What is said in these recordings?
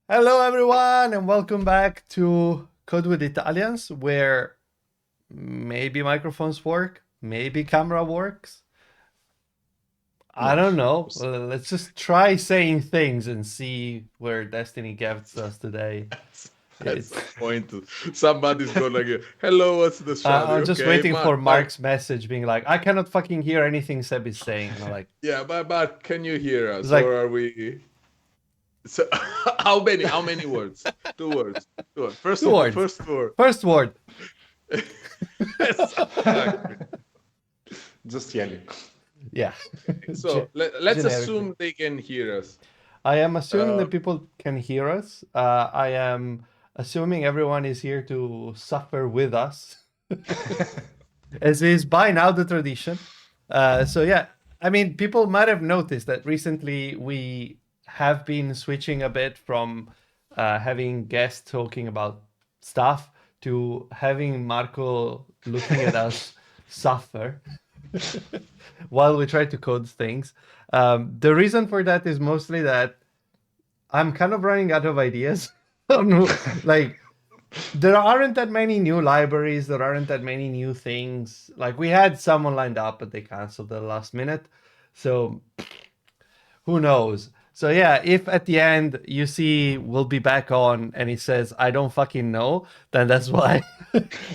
Hello, everyone, and welcome back to Code with Italians, where maybe microphones work, maybe camera works. I don't know. Let's just try saying things and see where destiny gets us today. At some point, somebody's going like, "Hello, what's the show?" I'm just Okay, waiting for Mark. Mark's message being like, I cannot fucking hear anything Seb is saying. And I'm like, Yeah, but Mark, can you hear it's us, like, or are we? So, how many? How many words? Two words. Two words. two words. First word. First word. Exactly. Just yelling. Yeah. So let's Generically. assume they can hear us. I am assuming Uh, that people can hear us. I am assuming everyone is here to suffer with us, as is by now the tradition. So yeah, I mean, people might have noticed that recently we have been switching a bit from having guests talking about stuff to having Marco looking at us suffer while we try to code things. The reason for that is mostly that I'm kind of running out of ideas. Like, there aren't that many new libraries, there aren't that many new things. Like, we had someone lined up, but they canceled at the last minute. So, who knows? So, yeah, if at the end you see we'll be back on and it says, I don't fucking know, then that's why.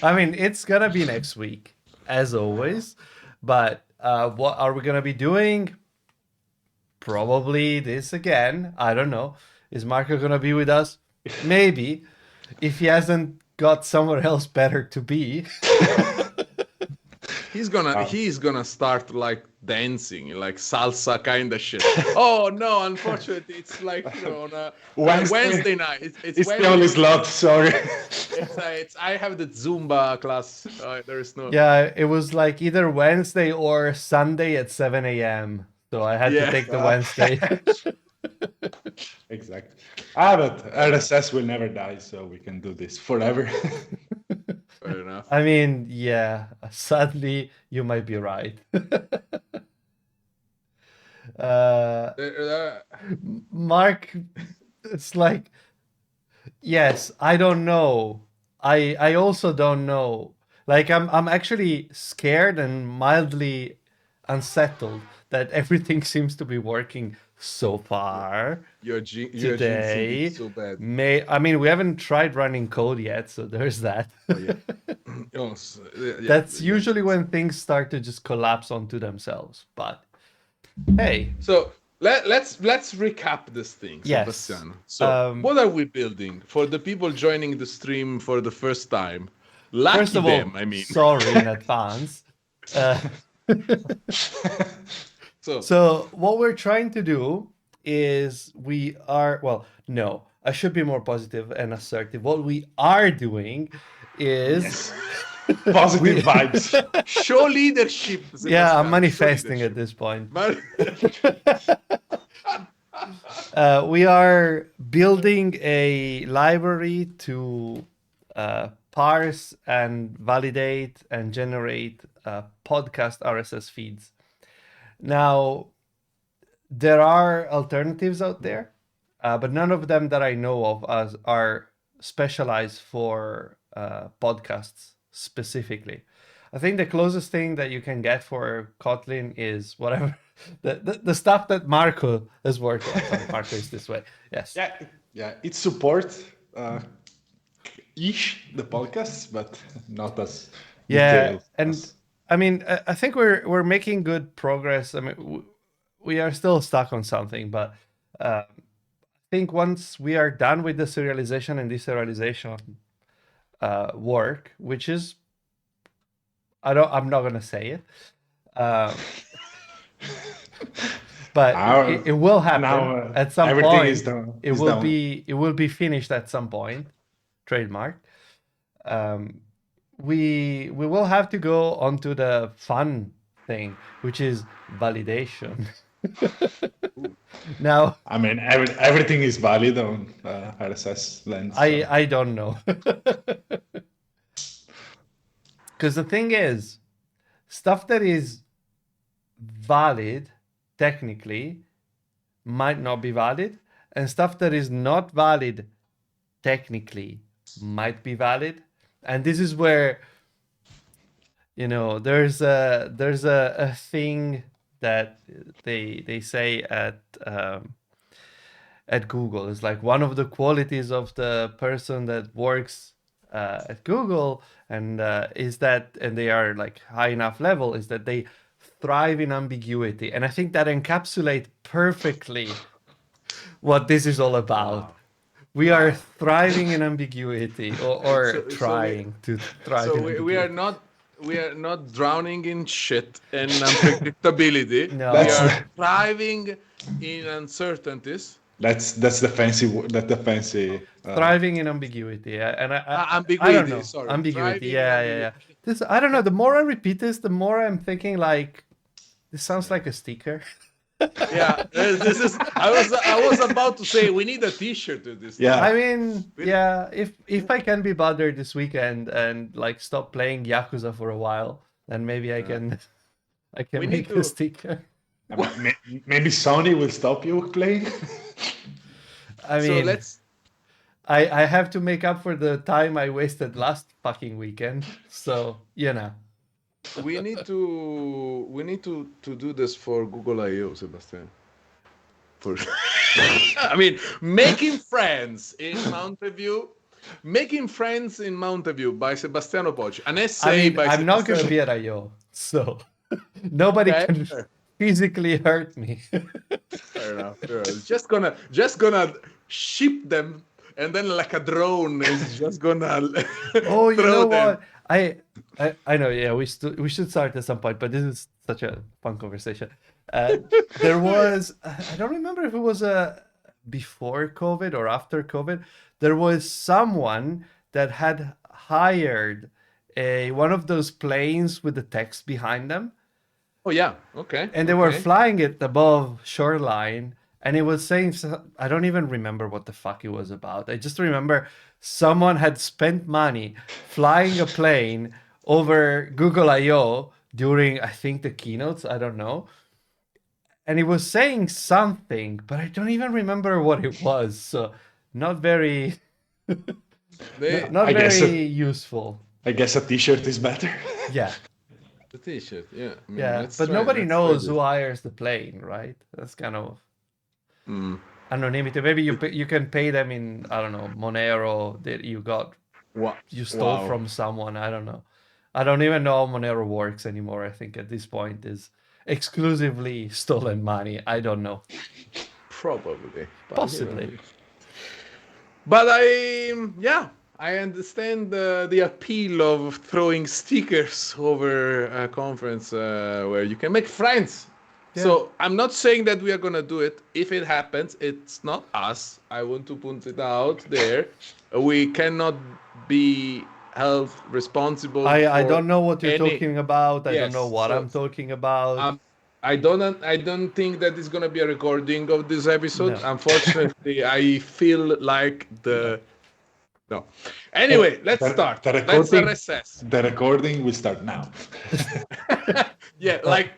I mean, it's gonna be next week, as always. But what are we gonna be doing? Probably this again. I don't know. Is Marco gonna be with us? Maybe. If he hasn't got somewhere else better to be. he's gonna start like dancing, like salsa kind of shit. Oh no, unfortunately, it's like on a Wednesday night. It's It's Wednesday. the only slot. Sorry. It's I have the Zumba class. There is no. Yeah, it was like either Wednesday or Sunday at 7 a.m. So I had to take the Wednesday. Exactly. But RSS will never die, so we can do this forever. Fair enough. I mean, yeah, sadly, you might be right. Mark, it's like, yes, I don't know. I also don't know. Like, I'm actually scared and mildly unsettled that everything seems to be working so far You're jinxing today. it so bad. I mean, we haven't tried running code yet, so there's that. Oh, yeah. That's usually when things start to just collapse onto themselves. But hey, So let's recap this thing, yes. Sebastiano. So what are we building for the people joining the stream for the first time? Lucky First of all, them, I mean. sorry in advance. So what we're trying to do is no, I should be more positive and assertive. What we are doing is Positive vibes. Show leadership. Sebastiano. Yeah, I'm manifesting at this point. We are building a library to parse and validate and generate podcast RSS feeds. Now, there are alternatives out there, but none of them that I know of are specialized for podcasts specifically. I think the closest thing that you can get for Kotlin is whatever the stuff that Marco has worked on. Sorry, Marco is this way. Yes. Yeah. It supports ish the podcasts, but not as detailed. And I mean, I think we're making good progress. I mean, we are still stuck on something, but I think once we are done with the serialization and deserialization work, which is I'm not gonna say it, but it will happen at some point. It will be finished at some point. Trademark. We will have to go on to the fun thing, which is validation. Now, I mean, everything is valid on RSS lens. I don't know. Because the thing is, stuff that is valid technically might not be valid, and stuff that is not valid technically might be valid. And this is where, there's a thing that they say at Google. It's like one of the qualities of the person that works at Google and is that, and they are like high enough level, is that they thrive in ambiguity. And I think that encapsulates perfectly what this is all about. Wow. We are thriving in ambiguity, or trying to thrive So in ambiguity. we are not drowning in shit and unpredictability. No. We are thriving in uncertainties. That's the fancy. Thriving in ambiguity, and I don't Ambiguity, know. sorry. Ambiguity, Thriving in yeah. ambiguity. This, I don't know. The more I repeat this, the more I'm thinking like this sounds like a sticker. Yeah, this is. I was about to say we need a T-shirt to this. Yeah. I mean, yeah. If I can be bothered this weekend and like stop playing Yakuza for a while, then maybe I can We need make a to- sticker. Maybe Sony will stop you playing. I So mean, let's. I have to make up for the time I wasted last fucking weekend. So We need to do this for Google I/O, Sebastian. For I mean, making friends in Mountain View by Sebastiano Poggi. An essay I mean, by I'm not going to Sebastiano- be at I/O, so nobody Okay, can fair. physically hurt me. Fair enough. Fair enough. Just gonna ship them, and then like a drone is just gonna. Oh, you throw know them. what? I know. Yeah, we should start at some point, but this is such a fun conversation. There was, I don't remember if it was before COVID or after COVID. There was someone that had hired one of those planes with the text behind them, Oh yeah. Okay. and they were okay. flying it above shoreline, and it was saying, I don't even remember what the fuck it was about. I just remember someone had spent money flying a plane over Google I/O during, I think, the keynotes, I don't know, and it was saying something, but I don't even remember what it was. So not very They- not I guess very useful. I guess a T-shirt is better. Yeah. The T-shirt. Yeah. I mean, Yeah, let's but try- nobody let's try knows this. who hires the plane, right? That's kind of Mm. anonymity. Maybe you can pay them in, I don't know, Monero that you stole Wow. from someone. I don't know. I don't even know how Monero works anymore. I think at this point is exclusively stolen money. I don't know. Probably. But, Possibly. But I understand the appeal of throwing stickers over a conference where you can make friends. Yeah. So I'm not saying that we are gonna do it. If it happens, it's not us. I want to point it out there. We cannot be held responsible. I for don't know what you're any- talking about. I don't know Yes, what so- I'm talking about. I don't think that it's gonna be a recording of this episode. No. Unfortunately, I feel like no. Anyway, let's start. The Let's recording, RSS. the recording will start now. Yeah, like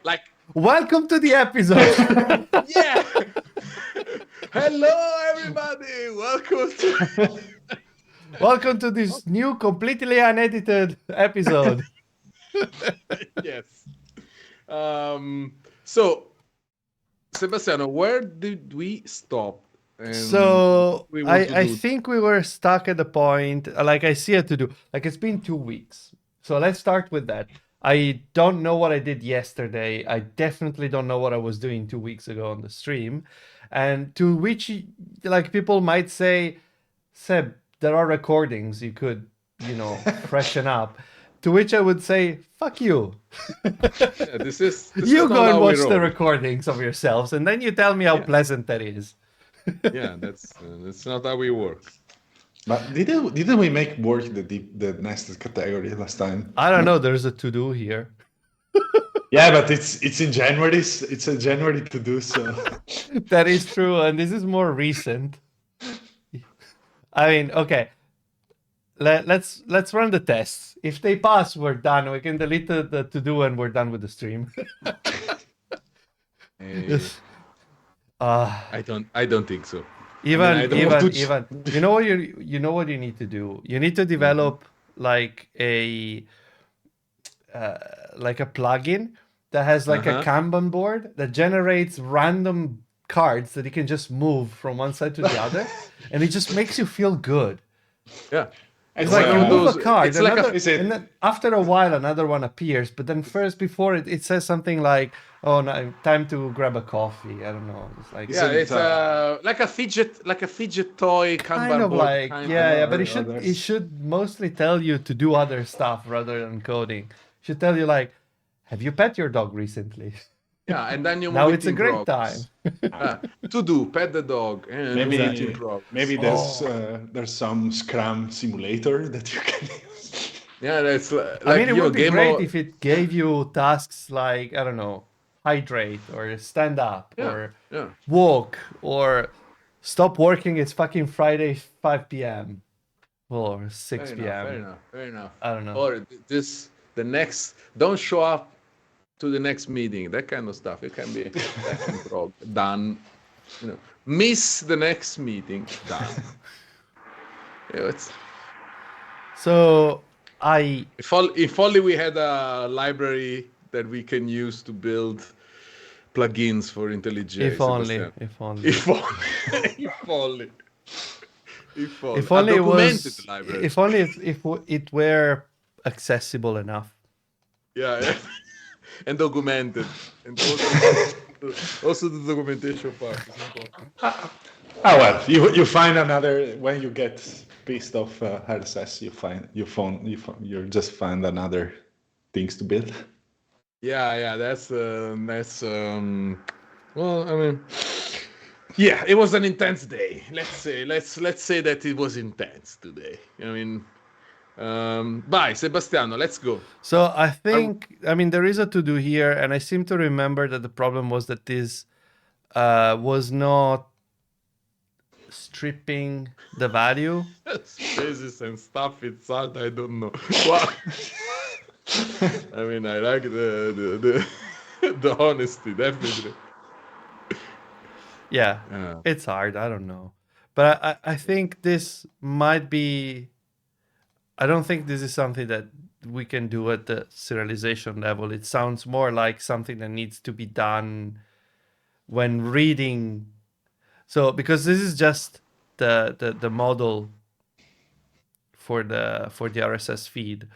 Welcome to the episode. yeah. Hello, everybody. Welcome to this new, completely unedited episode. Yes. So, Sebastiano, where did we stop? And So we want to I do- think we were stuck at the point, like I see it to do. Like it's been 2 weeks. So let's start with that. I don't know what I did yesterday. I definitely don't know what I was doing 2 weeks ago on the stream. And to which, like, people might say, Seb, there are recordings. You could, freshen up. To which I would say, fuck you. Yeah, this is You not go and how we watch the roll. recordings of yourselves, and then you tell me how Yeah. pleasant that is. Yeah, that's not how we work. But didn't we make work the nested category last time? I don't know. There's a to-do here. Yeah, but it's in January. It's a January to do so. That is true, and this is more recent. I mean, okay. Let's run the tests. If they pass, we're done. We can delete the to-do and we're done with the stream. Hey, Yes. I don't think so. Even I don't want even to you know what you need to do. You need to develop like a plugin that has like a Kanban board that generates random cards that you can just move from one side to the other, and it just makes you feel good. Yeah. It's like you move a card, It's like another, is it- and then after a while another one appears. But then first, before it says something like, "Oh, no, time to grab a coffee." I don't know. It's like yeah, Isn't, it's like a fidget toy kind Kanban of board like kind yeah, of. but or it others. should mostly tell you to do other stuff rather than coding. It should tell you like, "Have you pet your dog recently?" Yeah, and then you Now move it's it a in great time. progress. To do, pet the dog, and Maybe move it in progress. maybe there's some Scrum simulator that you can use. Yeah, that's like I mean, it would be game great of if it gave you tasks like, I don't know, hydrate or stand up yeah, or yeah. walk or stop working. It's fucking Friday, 5 p.m. or 6 Fair enough, fair p.m. enough, fair enough. I don't know. Or the next, don't show up to the next meeting, that kind of stuff. It can be back in prog, done. You know, miss the next meeting, done. It's, So if only we had a library that we can use to build plugins for IntelliJ. if only, Sebastian. if only. If only. If only. If only. If only A it documented was, library. if only if it were accessible enough. Yeah, yeah. And documented. And also the documentation part is important. Oh well, you find another when you get pissed off RSS, you just find another things to build. Yeah, that's well, I mean, yeah, it was an intense day. Let's say that it was intense today. I mean, bye, Sebastiano, let's go. So I think, I mean, there is a to-do here, and I seem to remember that the problem was that this was not stripping the value. Spaces and stuff inside, I don't know. Wow. I mean, I like the the honesty, definitely. Yeah, it's hard. I don't know. But I think this might be, I don't think this is something that we can do at the serialization level. It sounds more like something that needs to be done when reading. So because this is just the model for the RSS feed,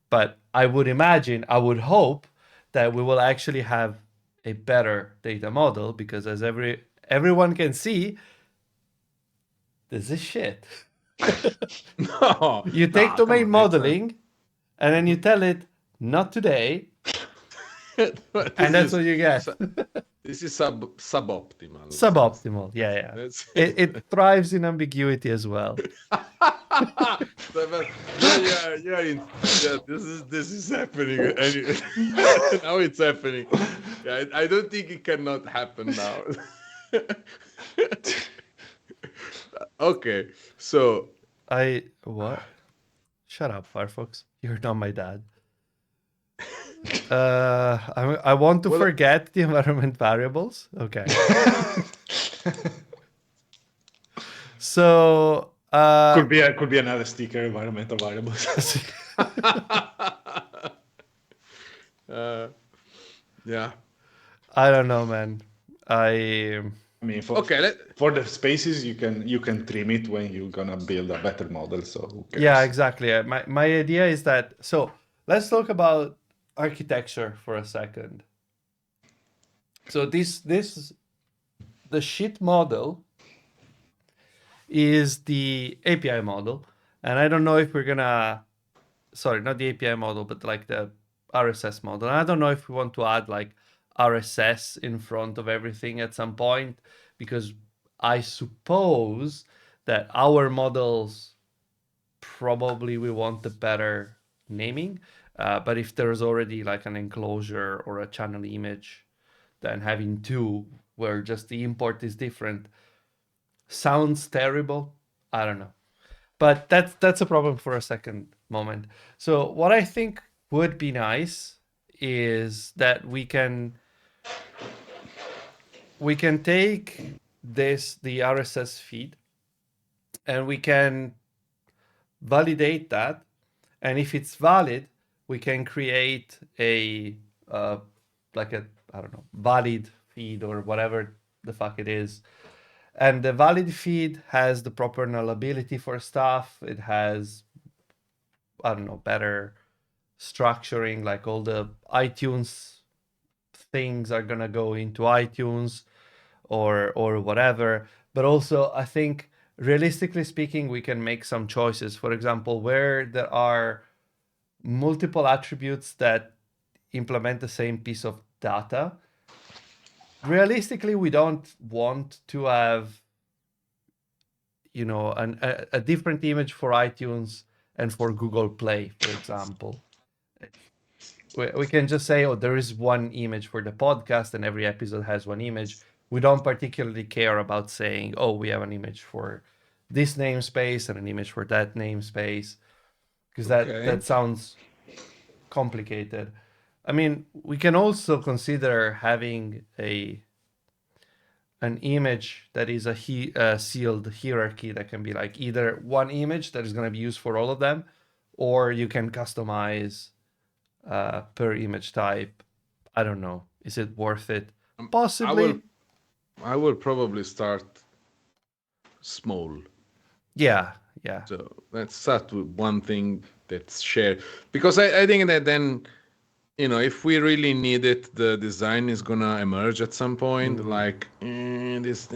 but I would imagine, I would hope that we will actually have a better data model, because as everyone can see, this is shit. No, You take come domain on, modeling and then you tell it not today, and that's what you get. This is suboptimal. Suboptimal. Yeah. That's It thrives in ambiguity as well. This is happening. Now it's happening. Yeah, I don't think it cannot happen now. Okay, so What? Shut up, Firefox. You're not my dad. I want to forget the environment variables. Okay. So Could be another sticker, environmental variables. yeah. I don't know, man. I mean, Okay, for the spaces, you can trim it when you're gonna build a better model. So who cares? yeah, exactly. My idea is that, so let's talk about architecture for a second. So the shit model is the API model, and I don't know if we're gonna, sorry, not the API model, but like the RSS model. And I don't know if we want to add like RSS in front of everything at some point, because I suppose that our models probably we want the better naming. But if there's already like an enclosure or a channel image, then having two where just the import is different sounds terrible. I don't know. But that's a problem for a second moment. So what I think would be nice is that we can take the RSS feed, and we can validate that. And if it's valid, we can create a like a, I don't know, valid feed or whatever the fuck it is. And the valid feed has the proper nullability for stuff. It has, I don't know, better structuring, like all the iTunes things are gonna go into iTunes or whatever. But also, I think realistically speaking, we can make some choices. For example, where there are multiple attributes that implement the same piece of data, realistically, we don't want to have, you know, a different image for iTunes and for Google Play, for example. We can just say, oh, there is one image for the podcast and every episode has one image. We don't particularly care about saying, oh, we have an image for this namespace and an image for that namespace, because that sounds complicated. I mean, we can also consider having an image that is a sealed hierarchy that can be like either one image that is going to be used for all of them, or you can customize per image type. I don't know. Is it worth it? Possibly. I will probably start small. Yeah. So let's start with one thing that's shared, because I think that then, you know, if we really need it, the design is gonna emerge at some point. Like this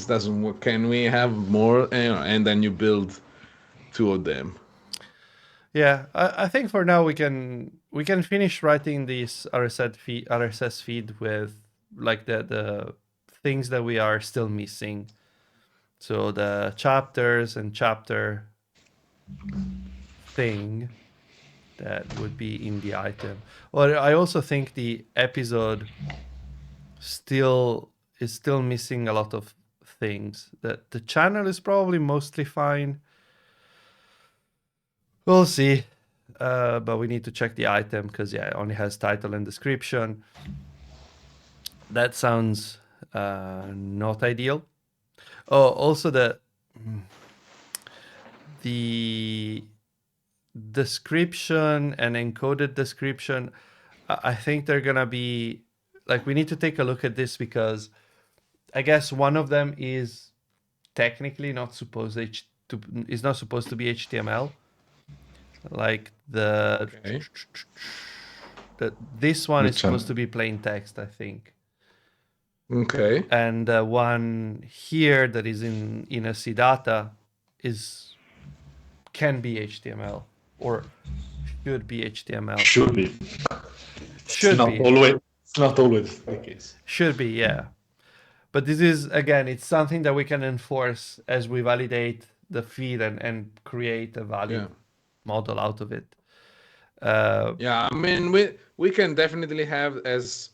doesn't work. Can we have more? You know, and then you build two of them. Yeah, I think for now we can finish writing this RSS feed with like the things that we are still missing. So the chapters and chapter thing that would be in the item. Or I also think the episode is still missing a lot of things. That the channel is probably mostly fine. We'll see. But we need to check the item because it only has title and description. That sounds not ideal. Oh, also the description and encoded description, I think they're gonna be like, we need to take a look at this, because I guess one of them is technically not supposed to be HTML. Like this one is supposed to be plain text, I think. Okay. And one here that is in a C data can be HTML, or should be HTML. Should be. Should be. It's not always the case. Should be, yeah. But this is, again, it's something that we can enforce as we validate the feed and create a valid model out of it. I mean, we can definitely have as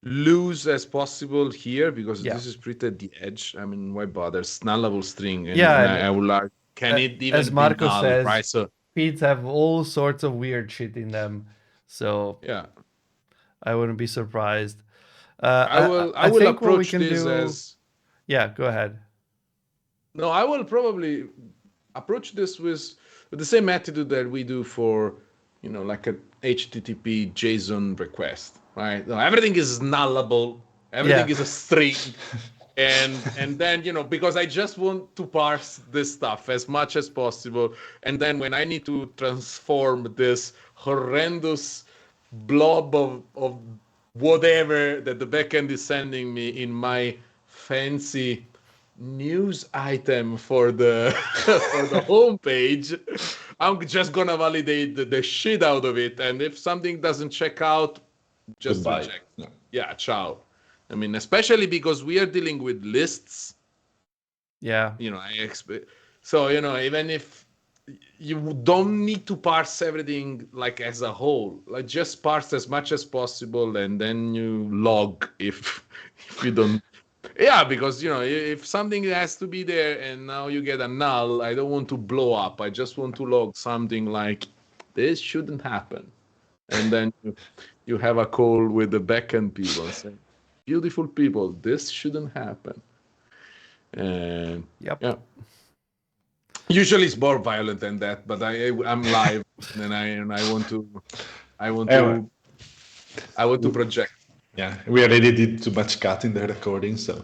loose as possible here, because this is pretty at the edge. I mean, why bother? Nullable string. And I would like, can it even as Marco be null, says, right? So feeds have all sorts of weird shit in them. So I wouldn't be surprised. I will approach this as... Yeah, go ahead. No, I will probably approach this with the same attitude that we do for, you know, like a HTTP JSON request, right? No, everything is nullable. Everything is a string. And then, you know, because I just want to parse this stuff as much as possible. And then when I need to transform this horrendous blob of whatever that the backend is sending me in my fancy news item for the for the homepage, I'm just gonna validate the shit out of it. And if something doesn't check out, just reject. Yeah, ciao. I mean, especially because we are dealing with lists. Yeah. You know, I expect. So, you know, even if you don't need to parse everything like as a whole, like just parse as much as possible, and then you log if you don't. Yeah, because, you know, if something has to be there and now you get a null, I don't want to blow up. I just want to log something like this shouldn't happen, and then you have a call with the backend people saying, beautiful people, this shouldn't happen. And Usually it's more violent than that, but I'm live and I want to Anyway. project. Yeah, we already did too much cut in the recording, so.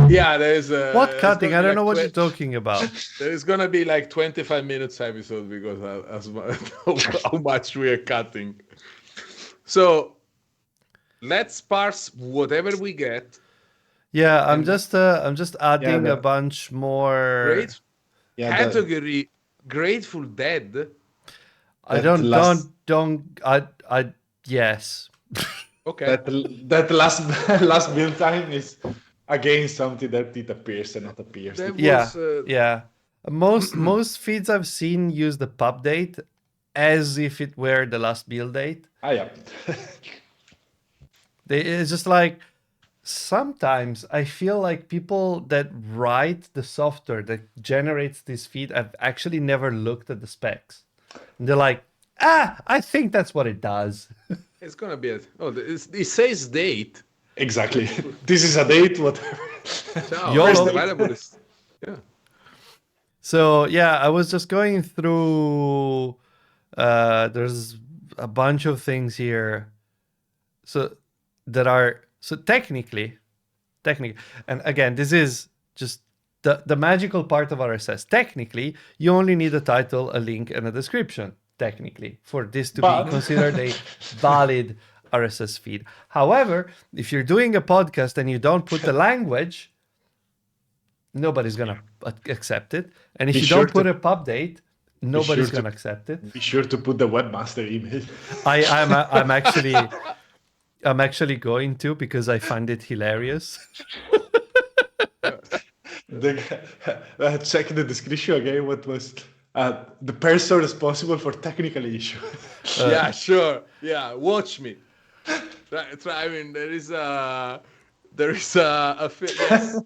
Yeah, there's What cutting? I don't know what you're talking about. There is gonna be like 25 minutes episode because how much we are cutting. So let's parse whatever we get. Yeah, I'm just adding a bunch more. Great category Grateful Dead. I yes. Okay. That last build time is again something that it appears and not appears. Yeah. Most feeds I've seen use the pub date as if it were the last build date. Yeah. It's just like sometimes I feel like people that write the software that generates this feed have actually never looked at the specs. And they're like, I think that's what it does. It's gonna be it says date. Exactly. This is a date, whatever. Yeah. So yeah, I was just going through. There's a bunch of things here. So technically, and again, this is just the magical part of RSS. Technically, you only need a title, a link, and a description. Technically, for this to be considered a valid RSS feed. However, if you're doing a podcast and you don't put the language, nobody's gonna accept it. And if you don't put a pub date, nobody's gonna accept it. Be sure to put the webmaster email. I'm actually going to, because I find it hilarious. Check the description again. What was the person responsible for technical issue? Yeah, sure. Yeah, watch me. Try. I mean, there is a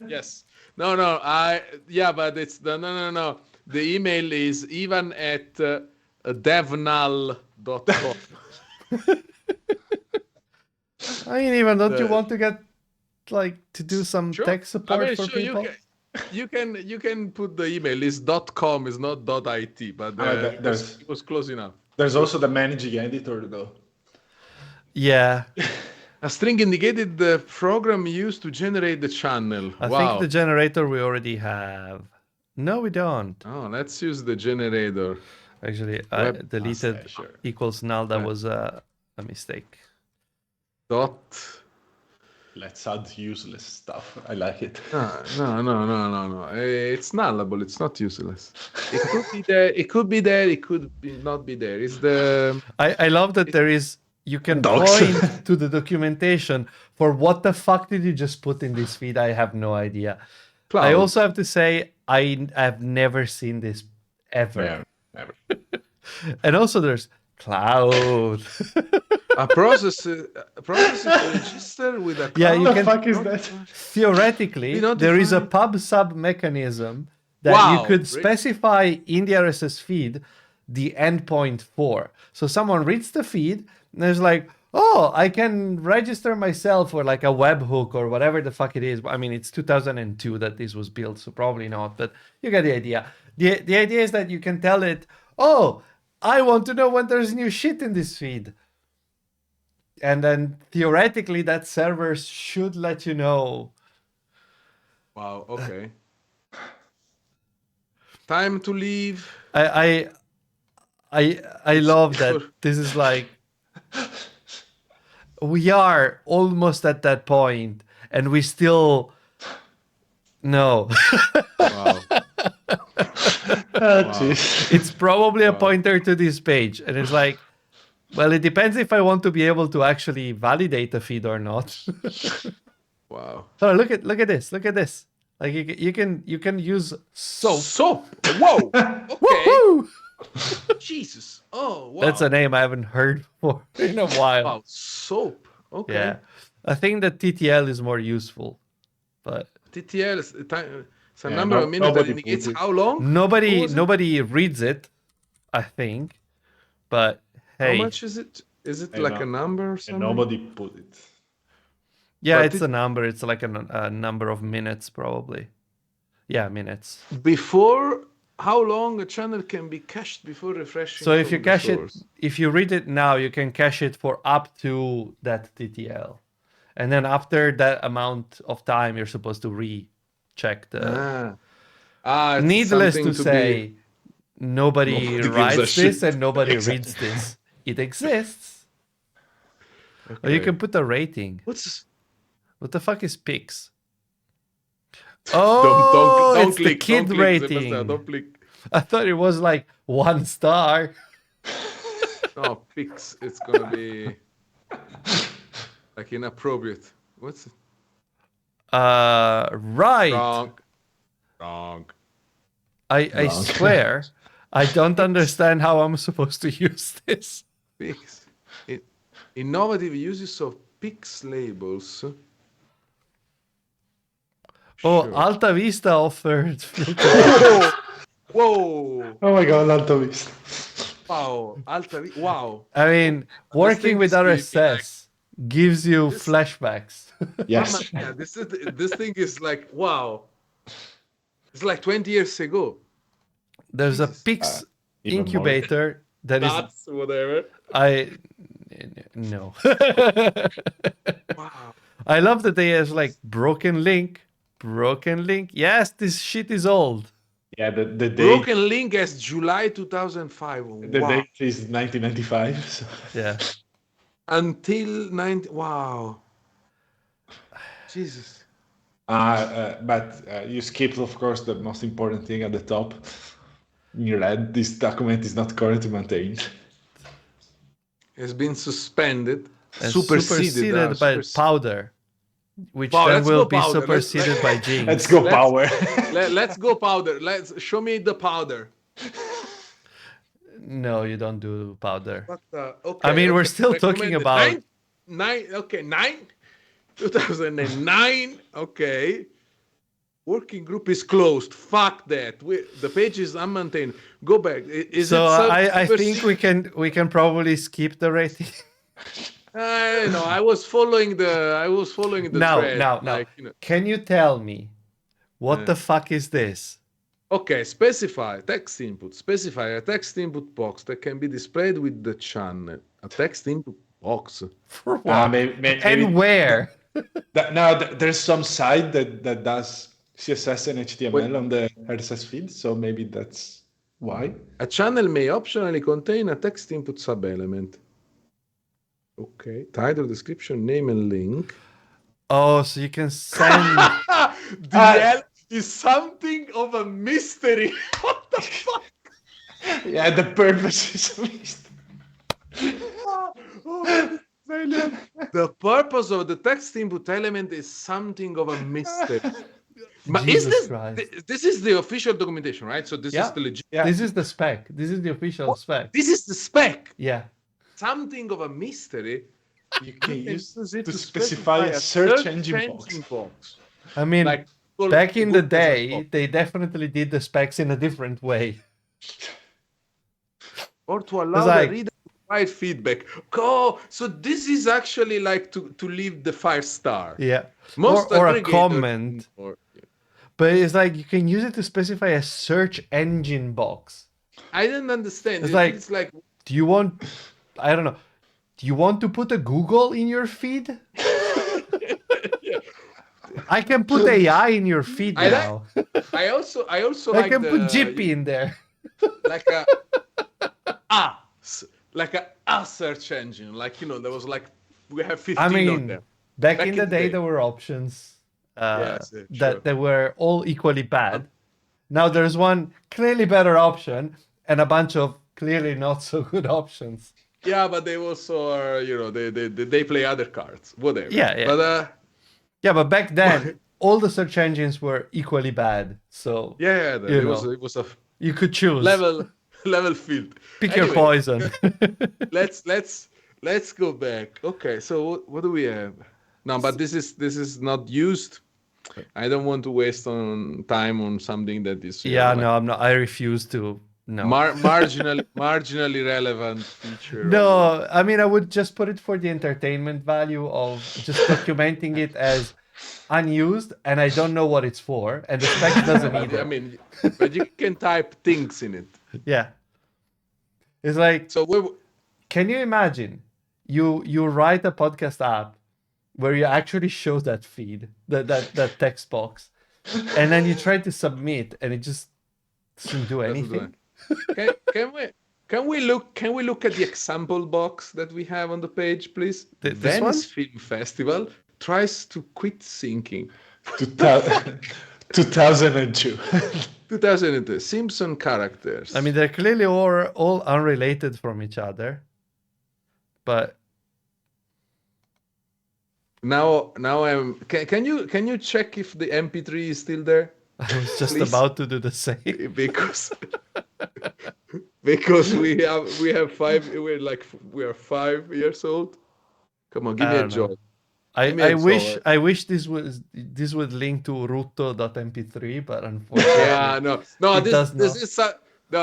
yes. No. But it's no. The email is even at devnal.com. I mean, even don't you want to get to do some tech support for people? You can put the email is .com, is not .it, but it was close enough. There's also the managing editor though. Yeah. A string indicated the program used to generate the channel. I think the generator we already have. No, we don't. Oh, let's use the generator. Actually, I deleted equals null. That was a mistake. Let's add useless stuff. I like it. No. It's nullable. It's not useless. It could be there. It could be there. It could not be there. It's the. I love that there is. You can point to the documentation for what the fuck did you just put in this feed? I have no idea. Cloud. I also have to say I have never seen this ever. Never. And also there's cloud. a process register with a cloud. Yeah, you what can. The fuck is that? Theoretically, there is a pub sub mechanism that you could specify in the RSS feed the endpoint for. So someone reads the feed and there's like, oh, I can register myself for like a webhook or whatever the fuck it is. I mean, it's 2002 that this was built, so probably not, but you get the idea. The idea is that you can tell it, oh, I want to know when there's new shit in this feed. And then theoretically that server should let you know. Wow, okay. Time to leave. I love that. This is like, we are almost at that point and we still no. Wow. It's probably a pointer to this page, and it's like, well, it depends if I want to be able to actually validate the feed or not. Wow. So look at this. Like you can use soap. Soap. Whoa. Okay. Jesus. Oh, wow. That's a name I haven't heard for in a while. Wow, soap. Okay. Yeah. I think that TTL is more useful, but TTL is it's a number of minutes that indicates how long. Nobody reads it, I think. But hey, how much is it? Is it like a number or something? And nobody put it. Yeah, it's a number. It's like a number of minutes, probably. Yeah, minutes. Before how long a channel can be cached before refreshing? So if you from the cache it, source? if you read it now, you can cache it for up to that TTL. And then after that amount of time, you're supposed to recheck the... It's Needless something to say, nobody Nobody gives a writes this shit. and nobody Exactly. reads this. It exists. Okay. Or you can put a rating. What's this? What the fuck is Pix? Don't Oh, don't it's the click. kid Don't click, rating. Sebastian, don't click. I thought it was like 1 star. No, Pix. It's gonna be like inappropriate. What's it? Right. Wrong. I Wrong. swear, I don't understand how I'm supposed to use this. Pix. Innovative uses of Pix labels. Oh, Sure. Alta Vista offered. Whoa! Oh my god, Altovis. Wow! Wow! I mean, working thing with is creepy, RSS gives you This- flashbacks. Yes. Yeah, this thing is like wow. It's like 20 years ago. There's a Jesus. Pix Even more. incubator that is That's whatever. no. Wow. I love that they has like broken link. Yes, this shit is old. Yeah, the date, Broken Link as July 2005. the Wow. date is 1995. So. Yeah. Until 90. Wow. Jesus. But you skipped, of course, the most important thing at the top. In red, this document is not currently maintained. Has been suspended. And Superseded. by Powder, which Wow, then let's will go be Powder. superseded by Jinx. Let's go Let's- power. Let's go Powder. Let's show me the Powder. No, you don't do Powder. What the? Okay. I mean, we're okay. still talking Recommended. about 2009. Okay. Working group is closed. Fuck that. The page is unmaintained. Go back. Is so it I think we can probably skip the rating. I know. I was following the Now, thread. Like, you know. Can you tell me what the fuck is this? Okay, specify text input. Specify a text input box that can be displayed with the channel. A text input box. For what? Maybe And where? there's some site that does CSS and HTML Wait. on the RSS feed, so maybe that's why. A channel may optionally contain a text input sub-element. Okay. Title, description, name, and link. Oh, so you can send. DL is something of a mystery. What the fuck? Yeah, the purpose is missed. The purpose of the text input element is something of a mystery. But Jesus Christ. This is the official documentation, right? So this Yeah. is the legit. Yeah. This is the spec. This is the official spec. This is the spec. Yeah. Something of a mystery. You can use it to specify a search engine box. I mean, Like Google- back in the Google day, search box. they definitely did the specs in a different way. Or to allow like- the reader to provide feedback. Oh, so this is actually like to leave the 5-star. Yeah. Most or a aggregators- comment. or- But it's like you can use it to specify a search engine box. I didn't understand. It's It's like- like Do you want, I don't know, do you want to put a Google in your feed? I can put AI in your feed I like- now. I also I like can the, put Jippy in there. like a search engine. Like, you know, there was like we have 15 I on mean, there. back in the day, there were options Yes, yeah, that sure. they were all equally bad. Now there's one clearly better option and a bunch of clearly not so good options. Yeah, but they also are, you know, they play other cards. Whatever. Yeah. But Yeah, but back then, all the search engines were equally bad. So yeah, You it was a you could choose. level field. Pick your Anyway, poison. let's go back. Okay, so what do we have? No, but this is not used. I don't want to waste on time on something that is Yeah, no, I'm not. I refuse to. No. marginally relevant feature. No, I mean, I would just put it for the entertainment value of just documenting it as unused, and I don't know what it's for, and the spec doesn't either. I mean, but you can type things in it. Yeah. It's like, So can you imagine you write a podcast app where you actually show that feed, that text box, and then you try to submit and it just doesn't do anything? Can we look at the example box that we have on the page, please? This Venice one? Film Festival tries to quit syncing. 2002. 2002 Simpson characters. I mean, they're clearly all unrelated from each other, but now I'm. Can you check if the MP3 is still there? I was just Please. about to do the same. Because we have five. We are 5 years old. Come on, give me a job. I wish this would link to ruto.mp3, but unfortunately, Yeah, no.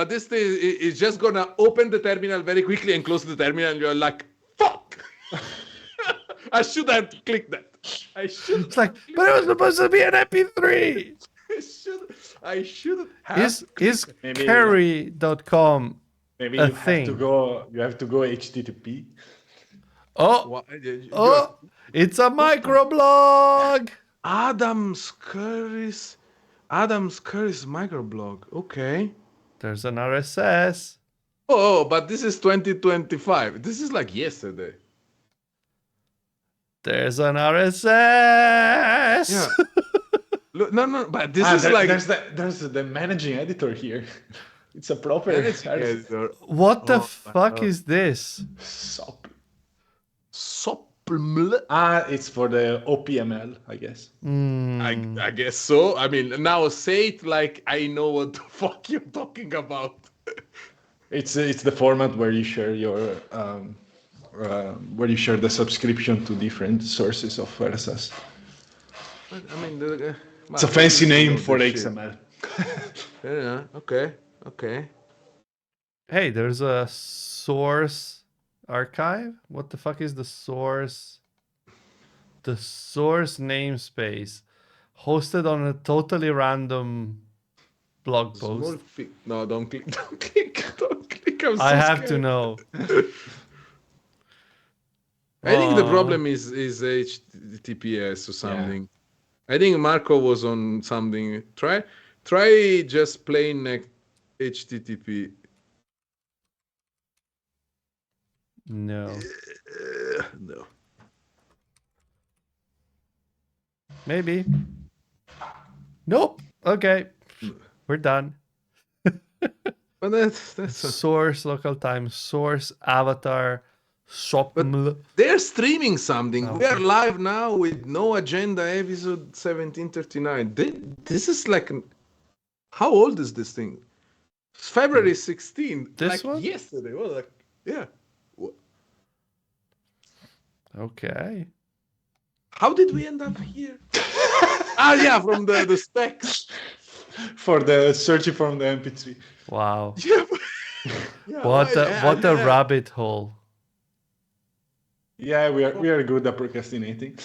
This thing is just gonna open the terminal very quickly and close the terminal, and you're like, fuck. I should have clicked that. It's like, but it was supposed to be an MP3. I should have. Is carry.com Maybe a you thing? have to go HTTP. Oh, it's a microblog. Adam's Curry's microblog. Okay. There's an RSS. Oh, but this is 2025. This is like yesterday. There's an RSS. Yeah. Look, no, but this is there's the managing editor here. It's a proper editor. What the fuck is this? It's for the OPML, I guess. I guess so. I mean, now say it like I know what the fuck you're talking about. It's the format where you share your the subscription to different sources of RSS. I mean, it's a fancy name for XML. Yeah. Okay. Hey, there's a source archive. What the fuck is the source? The source namespace, hosted on a totally random blog post. No, don't click. Don't click. I have to know. I think the problem is HTTPS or something. Yeah. I think Marco was on something. Try just plain HTTP. No. No. Maybe. Nope. Okay. We're done. But that's source, local time, source, avatar, shop. They're streaming something. Okay. We are live now with No Agenda, episode 1739. This is like, how old is this thing? It's February 16th. This like one? Yesterday. Well, like, yeah. Okay. How did we end up here? Yeah, from the specs. For the searching from the MP3. Wow. Yeah. What a rabbit hole. Yeah, we are good at procrastinating.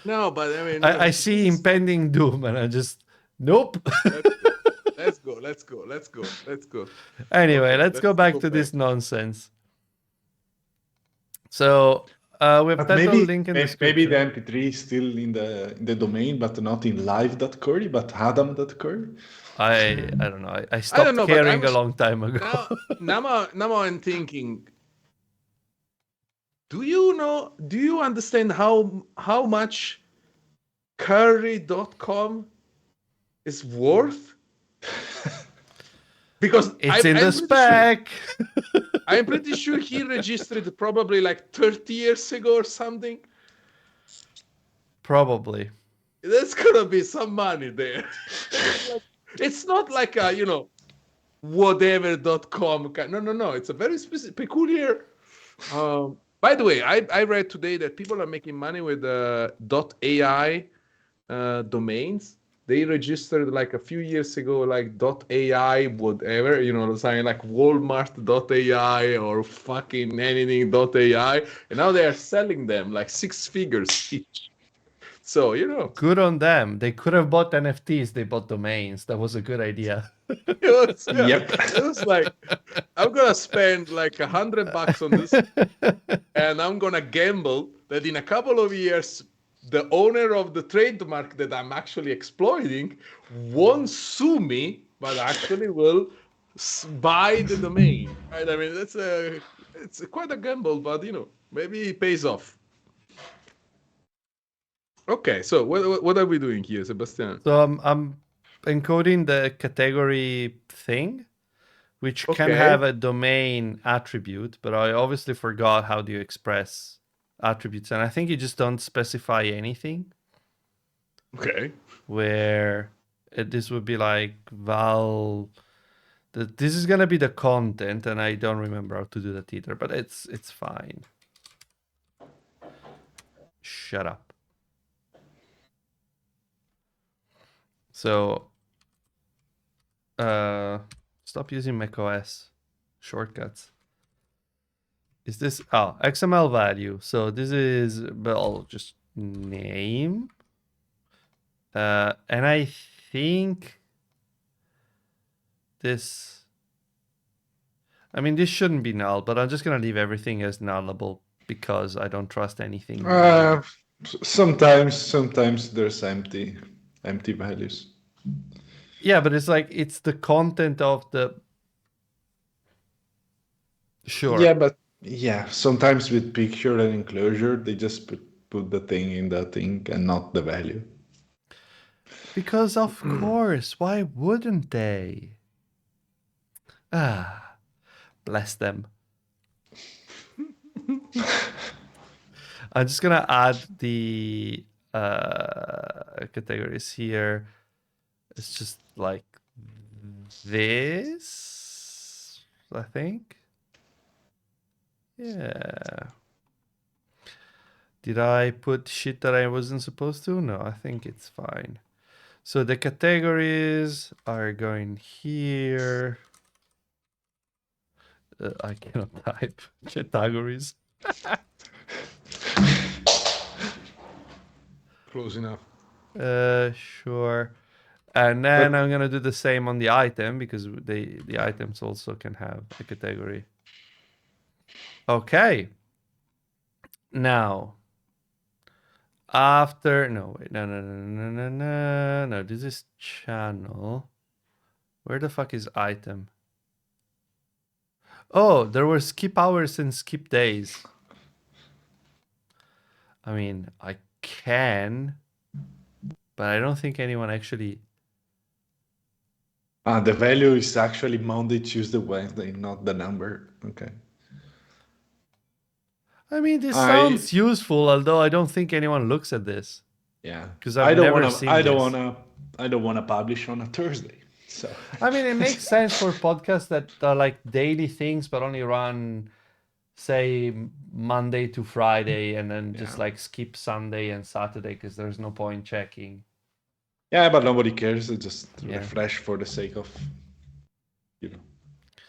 No, but I mean, I see impending doom, and I just nope. Let's go. Anyway, let's go back to this nonsense. So we've got a link in the description. Maybe the MP3 is still in the domain, but not in live.curry, but adam.curry. I don't know. I stopped caring a long time ago. Now I'm thinking. Do you understand how much curry.com is worth? Because it's in the spec. Sure, I'm pretty sure he registered probably like 30 years ago or something. Probably. There's gonna be some money there. It's not like a, whatever.com. No. It's a very specific, peculiar. By the way, I read today that people are making money with .ai domains. They registered like a few years ago, like .ai whatever, something like Walmart.ai or fucking anything.ai, and now they are selling them like 6 figures each. So, you know, Good on them. They could have bought NFTs. They bought domains. That was a good idea. Yep. it was like, I'm gonna spend like $100 on this, and I'm gonna gamble that in a couple of years, the owner of the trademark that I'm actually exploiting won't sue me, but actually will buy the domain. Right? I mean, it's quite a gamble, but you know, maybe it pays off. Okay, so what are we doing here, Sebastian? So I'm encoding the category thing, which can Okay. have a domain attribute, but I obviously forgot how do you express attributes, and I think you just don't specify anything. Okay. Where this would be like val. This is gonna be the content, and I don't remember how to do that either, but it's fine. Shut up. So stop using macOS shortcuts. Is this XML value? So this is, well, just name. And I think this, I mean, this shouldn't be null, but I'm just gonna leave everything as nullable because I don't trust anything. Sometimes there's empty values. Yeah, but it's like it's the content of the. Sure. Yeah, but sometimes with picture and enclosure, they just put the thing in the thing and not the value. Because of course, why wouldn't they? Bless them. I'm just gonna add the categories here. It's just like this, I think. Yeah. Did I put shit that I wasn't supposed to? No, I think it's fine. So the categories are going here. I cannot type categories. Close enough. Sure. And then I'm gonna do the same on the item because the items also can have a category. Okay. Now, after no, this is channel. Where the fuck is item? Oh, there were skip hours and skip days. I mean, I can, but I don't think anyone actually. The value is actually Monday, Tuesday, Wednesday, not the number. Okay. I mean, this sounds useful, although I don't think anyone looks at this. Yeah, because I don't want to publish on a Thursday. So I mean, it makes sense for podcasts that are like daily things, but only run, say, Monday to Friday, and then just like skip Sunday and Saturday because there's no point checking. Yeah, but nobody cares. It's just refresh for the sake of,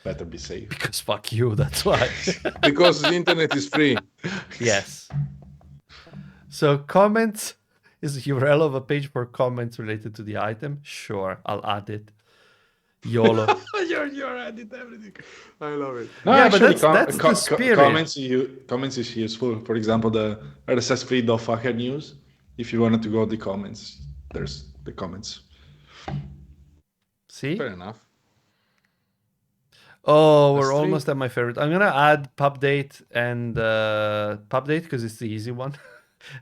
better be safe. Because fuck you, that's why. Because the internet is free. Yes. So comments is the URL of a page for comments related to the item. Sure, I'll add it. YOLO. You're adding everything. I love it. No, yeah, actually, but that's the spirit. Comments is useful. For example, the RSS feed of Hacker News. If you wanted to go to the comments, there's the comments. See? Fair enough. Oh, we're almost at my favorite. I'm gonna add pub date and pub date because it's the easy one,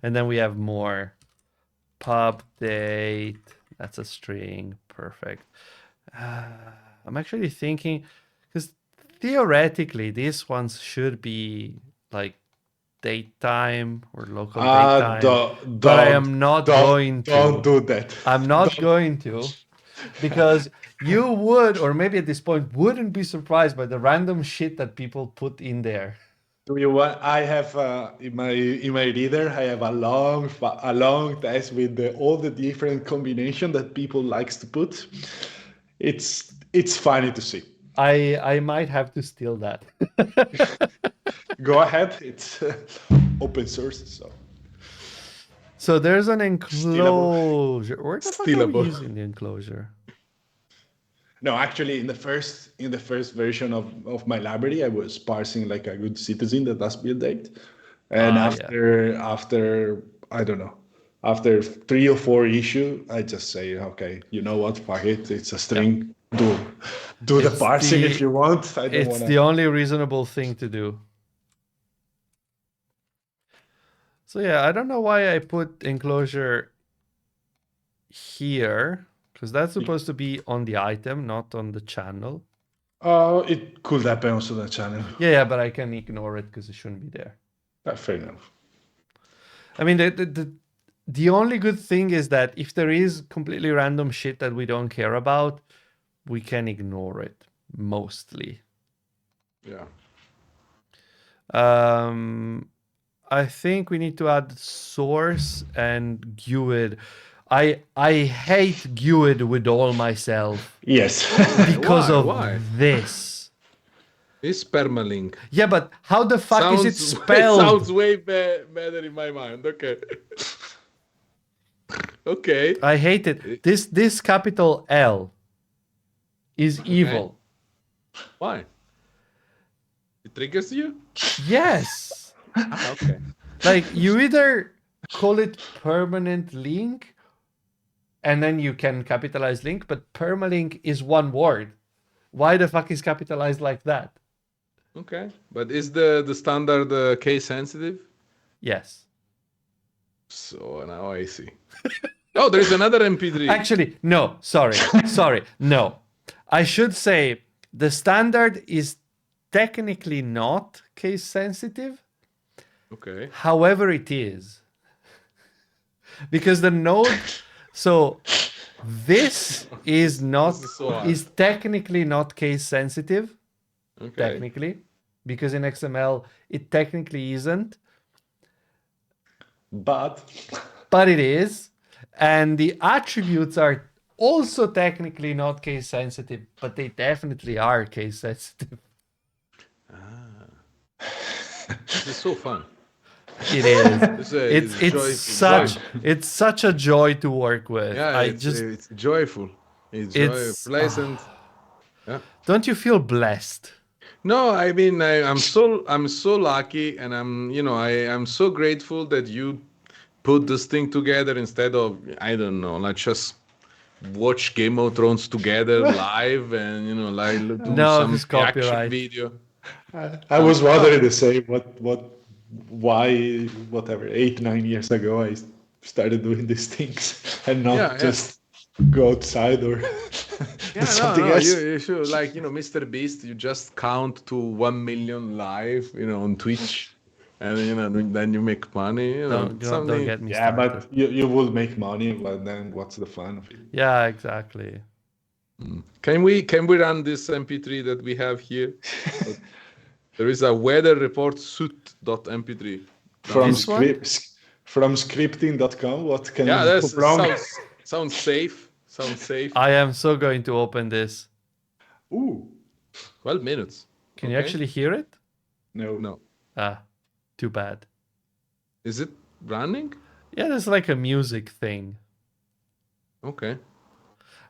and then we have more pub date. That's a string. Perfect. I'm actually thinking because theoretically these ones should be like date time or local date time, but I am not going to. Don't do that. I'm not going to. Because you would, or maybe at this point, wouldn't be surprised by the random shit that people put in there. Do you want? I have in my reader. I have a long test with all the different combination that people likes to put. It's funny to see. I might have to steal that. Go ahead. It's open source, so. So there's an Stealable. enclosure. Where the fuck are we Stealable. using the enclosure? No, actually, in the first version of my library, I was parsing like a good citizen that does build date, and after I don't know, after 3 or 4 issue, I just say, okay, you know what, fuck it, it's a string. Do the It's parsing the- if you want. I don't It's want the only reasonable thing to do. So yeah, I don't know why I put enclosure here, because that's supposed to be on the item, not on the channel. It could happen also the channel. Yeah, but I can ignore it because it shouldn't be there. Fair enough. I mean, the only good thing is that if there is completely random shit that we don't care about, we can ignore it mostly. Yeah. I think we need to add source and GUID. I hate GUID with all myself Yes. because Why? of this. It's permalink. Yeah, but how the fuck is it It spelled? sounds way better in my mind. Okay. Okay. I hate it. This capital L is evil. Why? It triggers you? Yes. Okay. Like you either call it permanent link and then you can capitalize link, but permalink is one word. Why the fuck is capitalized like that? Okay. But is the standard case sensitive? Yes. So now I see. Oh, there's another MP3. Actually, no, sorry. No. I should say the standard is technically not case sensitive. Okay. However, it is. Because the node, so this is not, This is so hard. is technically not case sensitive, Okay. technically, because in XML it technically isn't, But it is. And the attributes are also technically not case sensitive, but they definitely are case sensitive. This is so fun. It is. It's It's such a joy to work with. Yeah, it's joyful. It's pleasant. Don't you feel blessed? No, I mean I'm so lucky, and I'm so grateful that you put this thing together instead of, I don't know, like just watch Game of Thrones together live and like do No, some it's reaction copyright. video. I was wondering the same. Why, whatever, 8-9 years ago, I started doing these things and not just go outside or do something else. You should, like, Mr. Beast, you just count to 1 million live, on Twitch, and then you make money. Don't get me Yeah, started. but you will make money, but then what's the fun of it? Yeah, exactly. Can we run this MP3 that we have here? There is a weather report suit.mp3. From This one? from scripting.com, what can Yeah, go that wrong? sounds safe. Sounds safe. I am so going to open this. Ooh, 12 minutes. Can you actually hear it? no. Ah, too bad. Is it running? Yeah, there's like a music thing. Okay.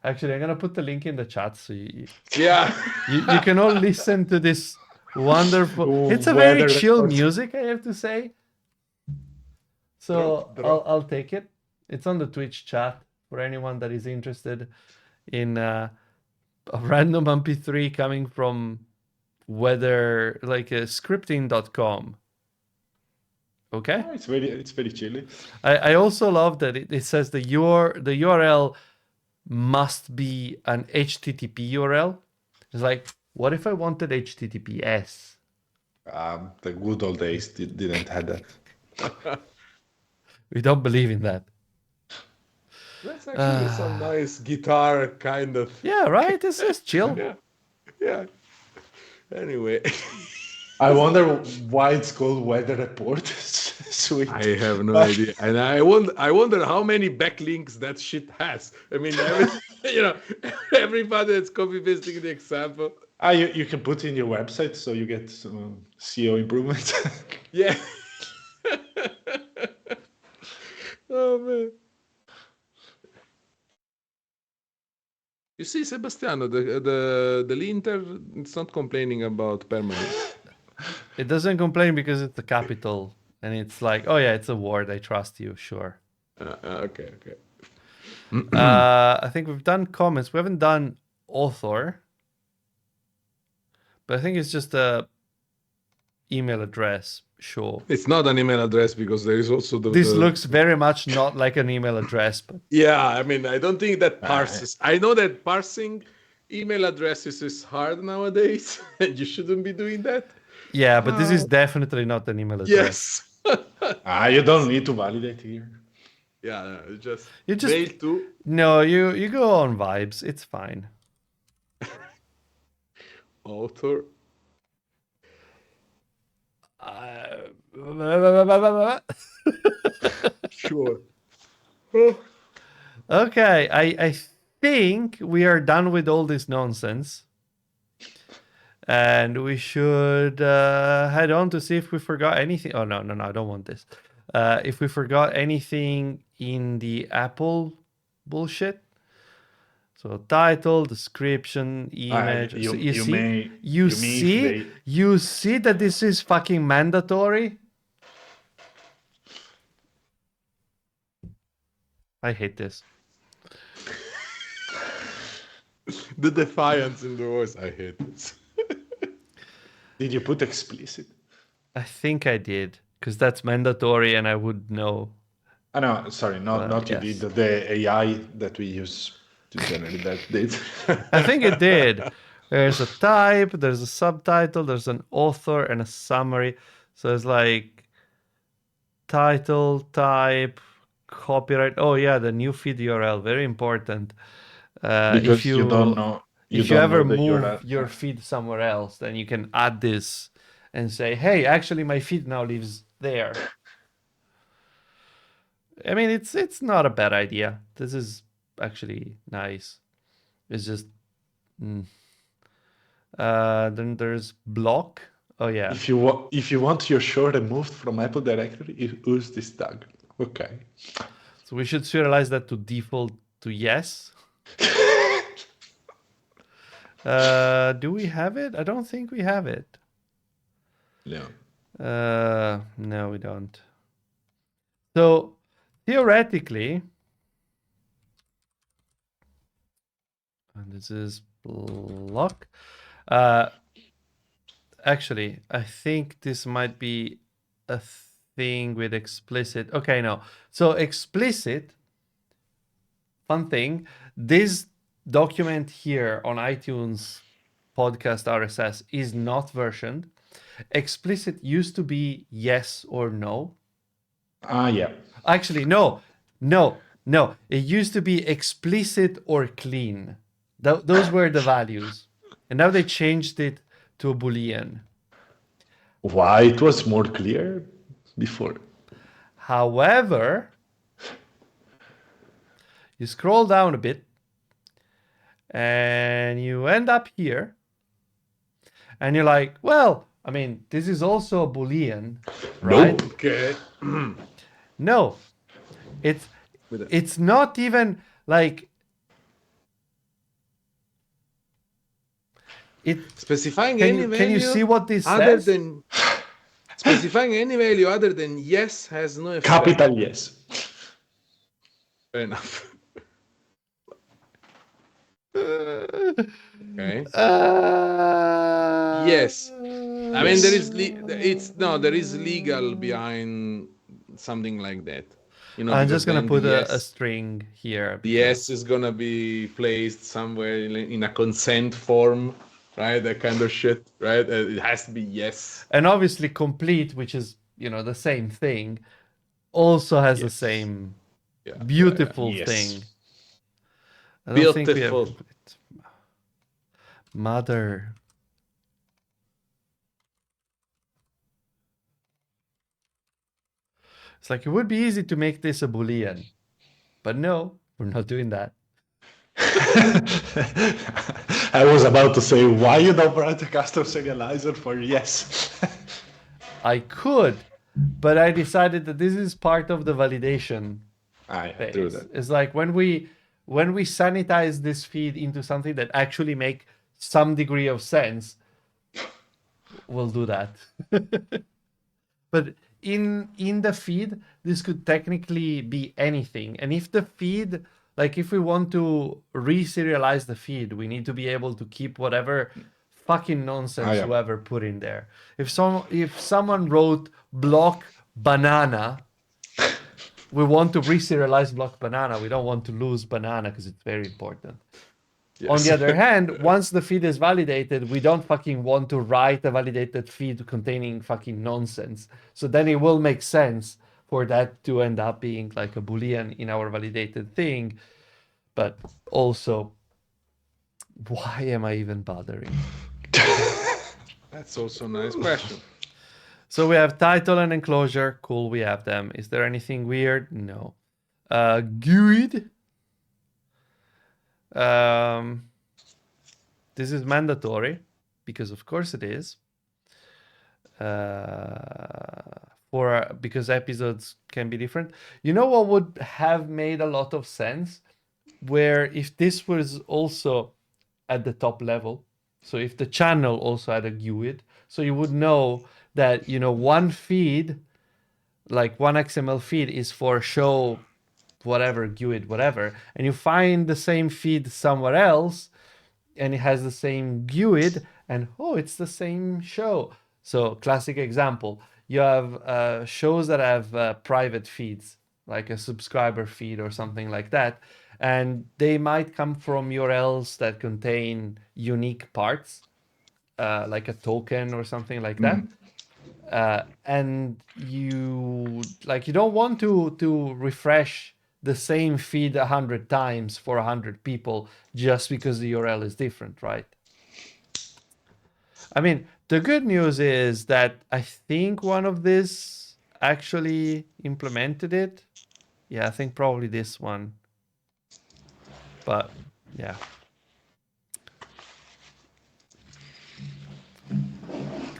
Actually, I'm gonna put the link in the chat so you Yeah. you can all listen to this wonderful. Ooh, It's a very weather chill reports. music, I have to say. So Drop. I'll take it. It's on the Twitch chat for anyone that is interested in a random MP3 coming from weather, like scripting.com. Okay. Oh, it's very chilly. I also love that it says the URL must be an HTTP URL. It's like, what if I wanted HTTPS? The good old days didn't have that. We don't believe in that. That's actually some nice guitar kind of. Yeah, right? It's just chill. Yeah. Anyway. I wonder why it's called weather report. Sweet. I have no idea, and I wonder how many backlinks that shit has. I mean, everybody that's copy pasting the example. You can put in your website so you get some SEO improvements. Yeah. Oh You see, Sebastiano, the linter, it's not complaining about permanence. It doesn't complain because it's a capital, and it's like, oh yeah, it's a word. I trust you, sure. Okay. I think we've done comments. We haven't done author, but I think it's just a email address. Sure. It's not an email address because there is also This looks very much not like an email address, but Yeah, I mean, I don't think that parses. I know that parsing email addresses is hard nowadays, and you shouldn't be doing that. yeah, but this is definitely not an email address. Yes. You don't need to validate here. Yeah, just You just mail to. no, you go on vibes. It's fine. Author. Sure. Okay, I think we are done with all this nonsense. And we should head on to see if we forgot anything. Oh, no, I don't want this. If we forgot anything in the Apple bullshit. So title, description, image. So you see that this is fucking mandatory? I hate this. The defiance in the voice. I hate this. Did you put explicit? I think I did, because that's mandatory and I would know. Oh, no, sorry, not yes. you did. The AI that we use to generate that did. I think it did. There's a type, there's a subtitle, there's an author, and a summary. So it's like title, type, copyright. Oh yeah, the new feed URL, very important. Because if you don't know. If you ever move your feed somewhere else, then you can add this and say, hey, actually my feed now lives there. I mean, it's not a bad idea. This is actually nice. It's just then there's block. Oh yeah. If you want your show removed from Apple directory, use this tag. Okay. So we should serialize that to default to yes. Do we have it? I don't think we have it. No. No, we don't. So theoretically, and this is block. Actually, I think this might be a thing with explicit. Okay, no. So explicit, fun thing, this document here on iTunes podcast RSS is not versioned. Explicit used to be yes or no. Yeah. Actually, no. It used to be explicit or clean. Those were the values. And now they changed it to a Boolean. Why? It was more clear before. However, you scroll down a bit and you end up here and you're like, well, I mean, this is also a Boolean, right? Nope. Okay. No, it's not even like it. Specifying any value. Can you see what this other says? than specifying any value other than yes has no effect. Capital yes. Fair enough. Okay. Yes. I mean, there is legal behind something like that. You know, I'm just gonna put a string here. The yes is gonna be placed somewhere in a consent form, right? That kind of shit, right? It has to be yes. And obviously, complete, which is the same thing, also has the same beautiful thing. I don't think we have mother. It's like it would be easy to make this a Boolean, but no, we're not doing that. I was about to say, why you don't write a custom serializer for yes? I could, but I decided that this is part of the validation phase. Do that. It's like when we when we sanitize this feed into something that actually make some degree of sense, we'll do that. But in the feed, this could technically be anything. And if the feed, like if we want to reserialize the feed, we need to be able to keep whatever fucking nonsense whoever put in there. If someone wrote block banana, we want to reserialize block banana. We don't want to lose banana because it's very important. Yes. On the other hand, once the feed is validated, we don't fucking want to write a validated feed containing fucking nonsense. So then it will make sense for that to end up being like a Boolean in our validated thing. But also, why am I even bothering? That's also a nice question. So we have title and enclosure. Cool, we have them. Is there anything weird? No. GUID. This is mandatory because of course it is. Because episodes can be different. You know what would have made a lot of sense? Where if this was also at the top level, so if the channel also had a GUID, so you would know that, you know, one feed, like one XML feed is for show whatever, GUID, whatever, and you find the same feed somewhere else and it has the same GUID and, oh, it's the same show. So classic example, you have shows that have private feeds, like a subscriber feed or something like that. And they might come from URLs that contain unique parts, like a token or something like that. And you don't want to refresh the same feed 100 times for 100 people just because the URL is different, right? I mean, the good news is that I think one of these actually implemented it. Yeah, I think probably this one. But yeah.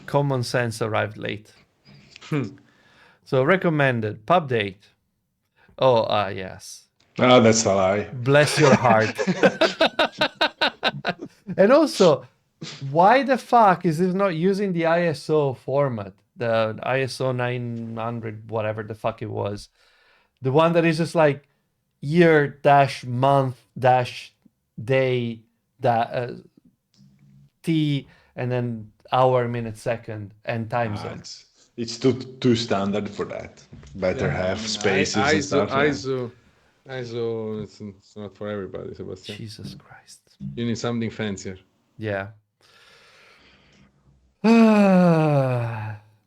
Common sense arrived late. So recommended pub date. Oh, yes. Oh, that's a lie. Bless your heart. And also, why the fuck is this not using the ISO format? The ISO 900, whatever the fuck it was. The one that is just like year dash month dash day T and then hour, minute, second, and time zone. It's too standard for that. Better have spaces and stuff. ISO, it's not for everybody, Sebastian. Jesus Christ. You need something fancier. Yeah.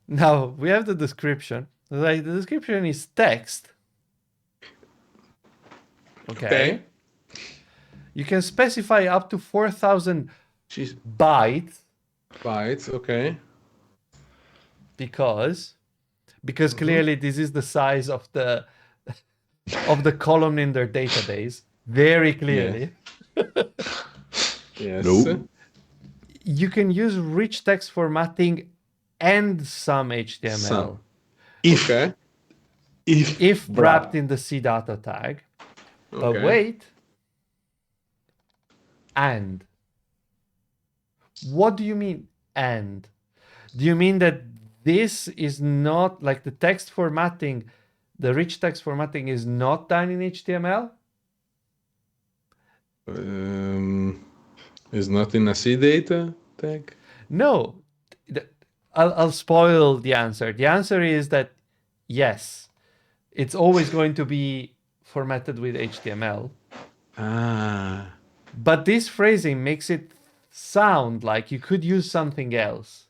Now we have the description. Like the description is text. Okay. You can specify up to 4,000 bytes. Bytes, okay. Because clearly this is the size of the column in their database. Very clearly. Yes. Nope. You can use rich text formatting and some HTML. If wrapped in the CData tag. But wait. And. What do you mean and? Do you mean that this is not like the text formatting, the rich text formatting is not done in HTML? Is not in a CData tag? No. I'll spoil the answer. The answer is that yes, it's always going to be formatted with HTML. But this phrasing makes it sound like you could use something else.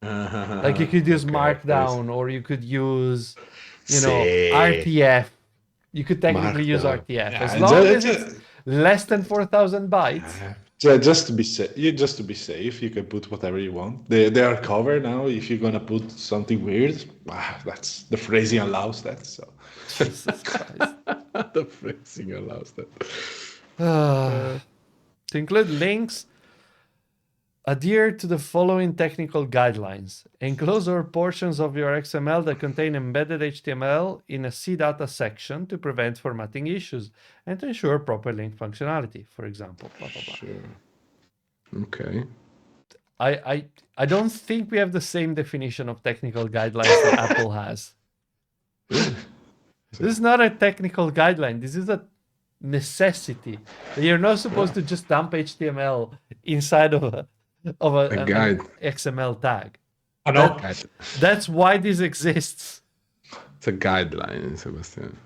Like you could use Markdown, or you could use, RTF. You could technically use RTF as long as it's less than 4,000 bytes. Just to be safe, you can put whatever you want. They are covered now. If you're gonna put something weird, that's the phrasing allows that. So Jesus Christ, the phrasing allows that. To include links. Adhere to the following technical guidelines. Enclose all portions of your XML that contain embedded HTML in a CData section to prevent formatting issues and to ensure proper link functionality, for example. Blah, blah, blah. Sure. Okay. I don't think we have the same definition of technical guidelines that Apple has. This is not a technical guideline. This is a necessity. You're not supposed to just dump HTML inside of an guide. XML tag. I know. That's why this exists. It's a guideline, Sebastian.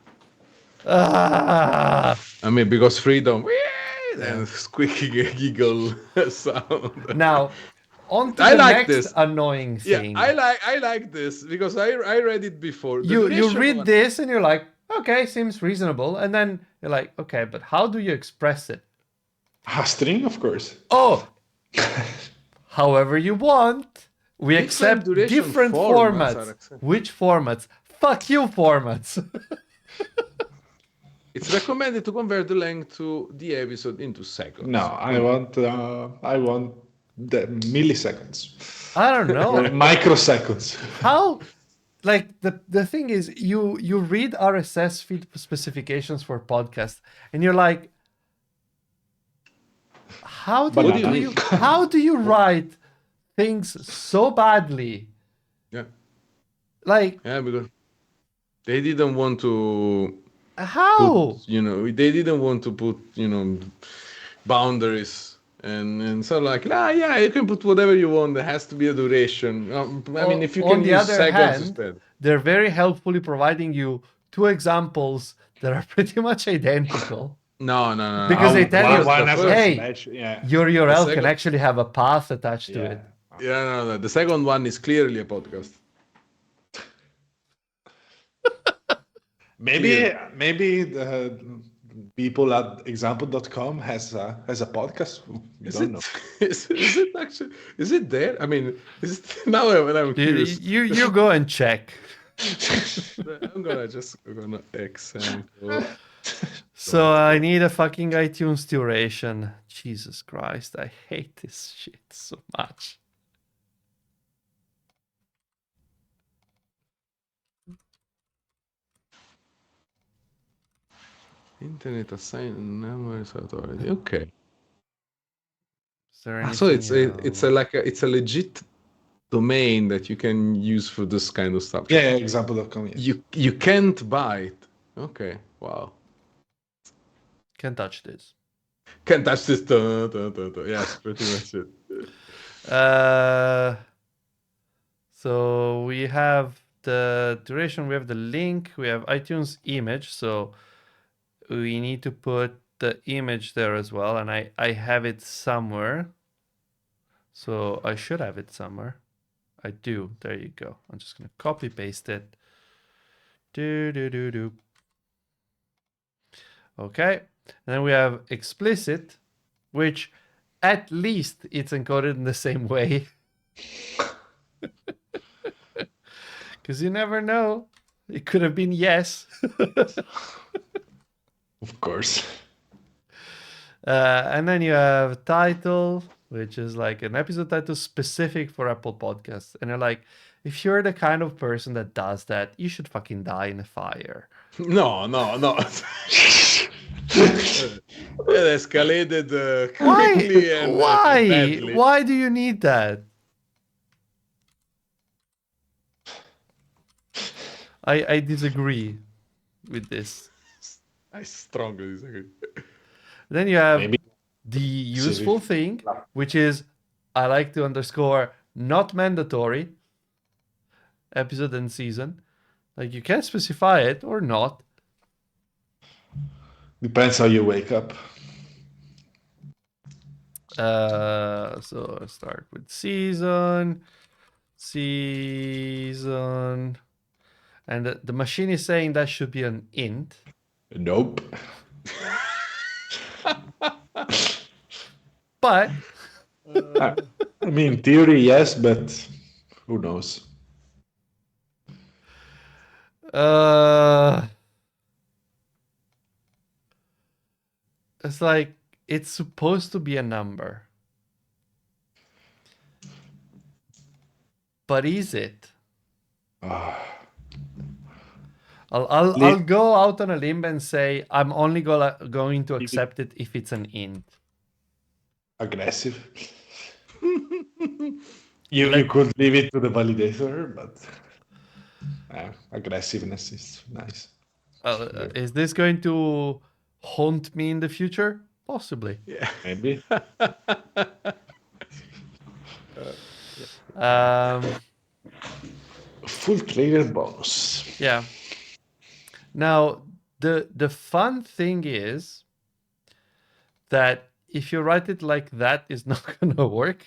Ah! I mean, because freedom and squeaky giggle sound. Now, on to I the like next this. annoying thing. I like this because I read it before. The You duration read one- this and you're like, okay, seems reasonable. And then you're like, okay, but how do you express it? A string, of course. Oh, however you want. We Different accept duration different formats are formats. accepted. Which formats? Fuck you, formats. It's recommended to convert the length to the episode into seconds. No, I want the milliseconds. I don't know. Microseconds. How? Like the thing is, you read RSS feed specifications for podcasts, and you're like, how do you write things so badly? Yeah. Like, Yeah, because they didn't want to how? put, they didn't want to put, boundaries. And so yeah, you can put whatever you want. There has to be a duration. I mean, if you can use seconds instead. They're very helpfully providing you two examples that are pretty much identical. No. Because they tell you, one has a hey, slash, yeah. your URL second- can actually have a path attached to Yeah. it. Yeah, no. The second one is clearly a podcast. Maybe the people at example.com has a podcast. We don't know. Is it actually? Is it there? I mean, now when I'm curious, You go and check. I'm gonna example. So I need a fucking iTunes duration. Jesus Christ, I hate this shit so much. Internet assign numerous authority. Okay. Is there So it's anything else? it's a legit domain that you can use for this kind of stuff. Yeah, example.com. Yeah. You can't buy it. Okay. Wow. Can't touch this. Can't touch this. Yes, pretty much it. So we have the duration, we have the link, we have iTunes image. So we need to put the image there as well. And I have it somewhere. So I should have it somewhere. I do. There you go. I'm just going to copy paste it. Do. Okay. And then we have explicit, which at least it's encoded in the same way. Because you never know. It could have been yes. Of course. And then you have title, which is like an episode title specific for Apple Podcasts. And you're like, if you're the kind of person that does that, you should fucking die in a fire. No. It escalated quickly and Why? badly. Why do you need that? I disagree with this. I strongly disagree. Then you have Maybe. the useful thing, which is, I like to underscore, not mandatory, episode and season. Like, you can specify it or not. Depends how you wake up. So I start with season, and the machine is saying that should be an int. Nope. But I mean, in theory, yes, but who knows? It's like, it's supposed to be a number. but is it? Ah, I'll go out on a limb and say I'm only going to accept it if it's an int. aggressive. You could leave it to the validator, but aggressiveness is nice. Is this going to haunt me in the future? Possibly. Yeah. Maybe. Full trigger bonus. Yeah. Now, the fun thing is that if you write it like that, it's not going to work.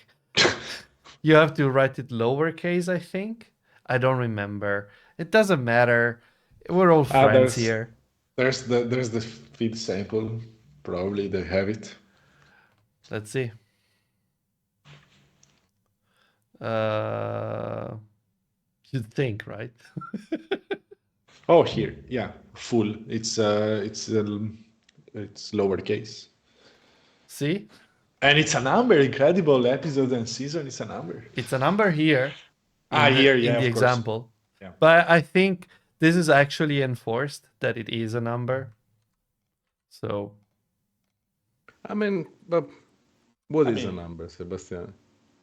You have to write it lowercase, I think. I don't remember. It doesn't matter. We're all friends here. There's the feed sample. Probably they have it. Let's see. You'd think, right? Oh, here, yeah, full. It's lowercase. See? And it's a number. Incredible episode and season. It's a number. It's a number here. Here, yeah, in the of course. example. Yeah. But I think this is actually enforced that it is a number. So. I mean, but what is a number, Sebastian?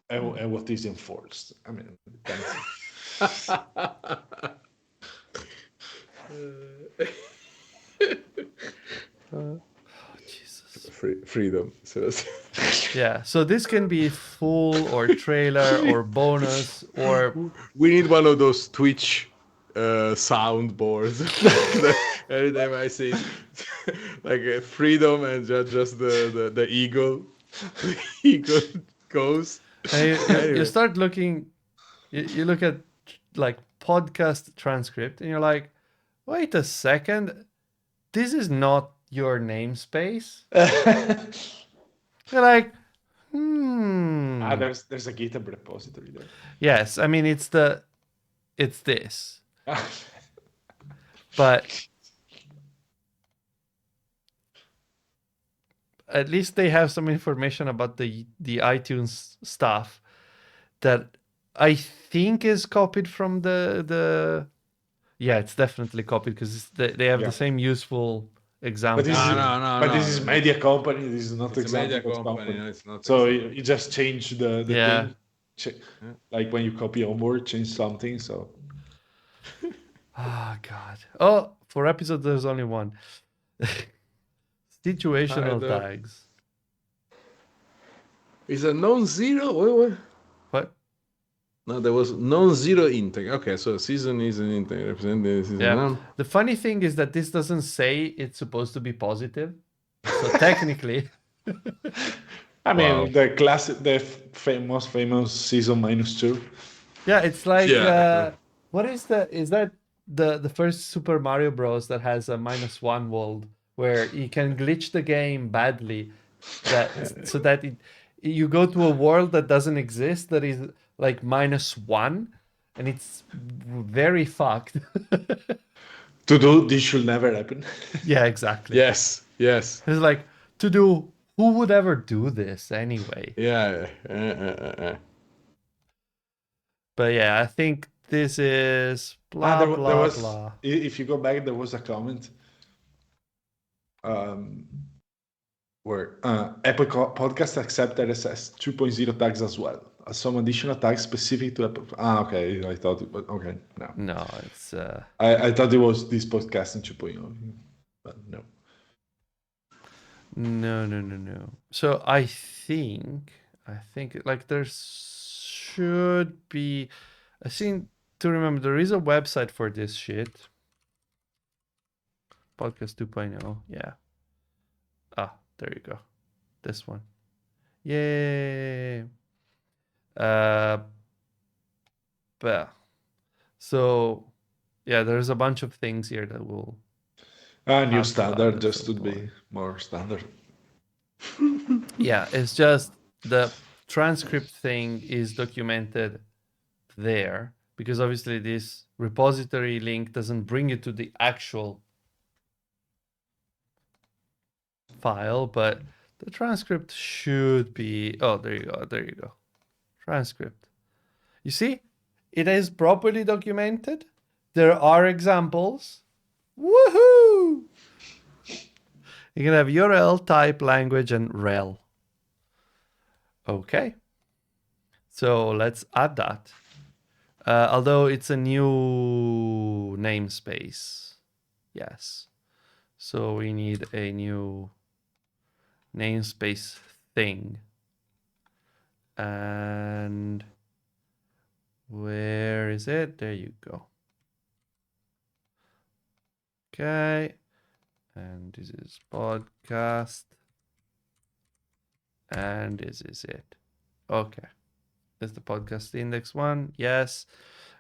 And what is enforced? I mean, depends. Jesus. Freedom. Yeah, so this can be full or trailer or bonus or... We need one of those Twitch soundboards. Every time I see like freedom and just the eagle. The eagle goes. And you start looking, you look at like podcast transcript and you're like, wait a second, this is not your namespace. You're like, There's a GitHub repository there. Yes, I mean it's this. But at least they have some information about the iTunes stuff that I think is copied from the yeah, it's definitely copied because they have the same useful example. But this is media company. This is not it's a media example company. No, it's not. So you just change the thing. Like when you copy onboard, change something. So. Oh God! Oh, for episode there's only one. Situational tags. Is a non-zero? What? No, there was non-zero integer. Okay, so season is an integer. Representing season none. The funny thing is that this doesn't say it's supposed to be positive. So technically. I mean, the classic, most famous season -2. Yeah, it's like what is that the first Super Mario Bros that has a -1 world where you can glitch the game badly so that you go to a world that doesn't exist that is like -1 and it's very fucked. To do this should never happen. Yeah, exactly. Yes. It's like who would ever do this anyway? Yeah. But yeah, I think this is blah blah. If you go back, there was a comment where Apple Podcast accept RSS 2.0 tags as well. Some additional tags specific to Apple. Okay. I thought it was okay. No, it's. I thought it was this podcast in 2.0, but no. No. So I think like there should be. I seem to remember there is a website for this shit. Podcast 2.0. Yeah. There you go. This one. Yay. But so yeah, there's a bunch of things here that will. New standard just to be more standard. Yeah, it's just the transcript thing is documented there because obviously this repository link doesn't bring you to the actual file, but the transcript should be. Oh, there you go. Transcript. You see, It is properly documented. There are examples. Woohoo! You can have URL, type, language, and rel. Okay. So let's add that. Although it's a new namespace. Yes. So we need a new namespace thing. And where is it? There you go. Okay. And this is podcast. And this is it. Okay. Is the podcast index 1? Yes.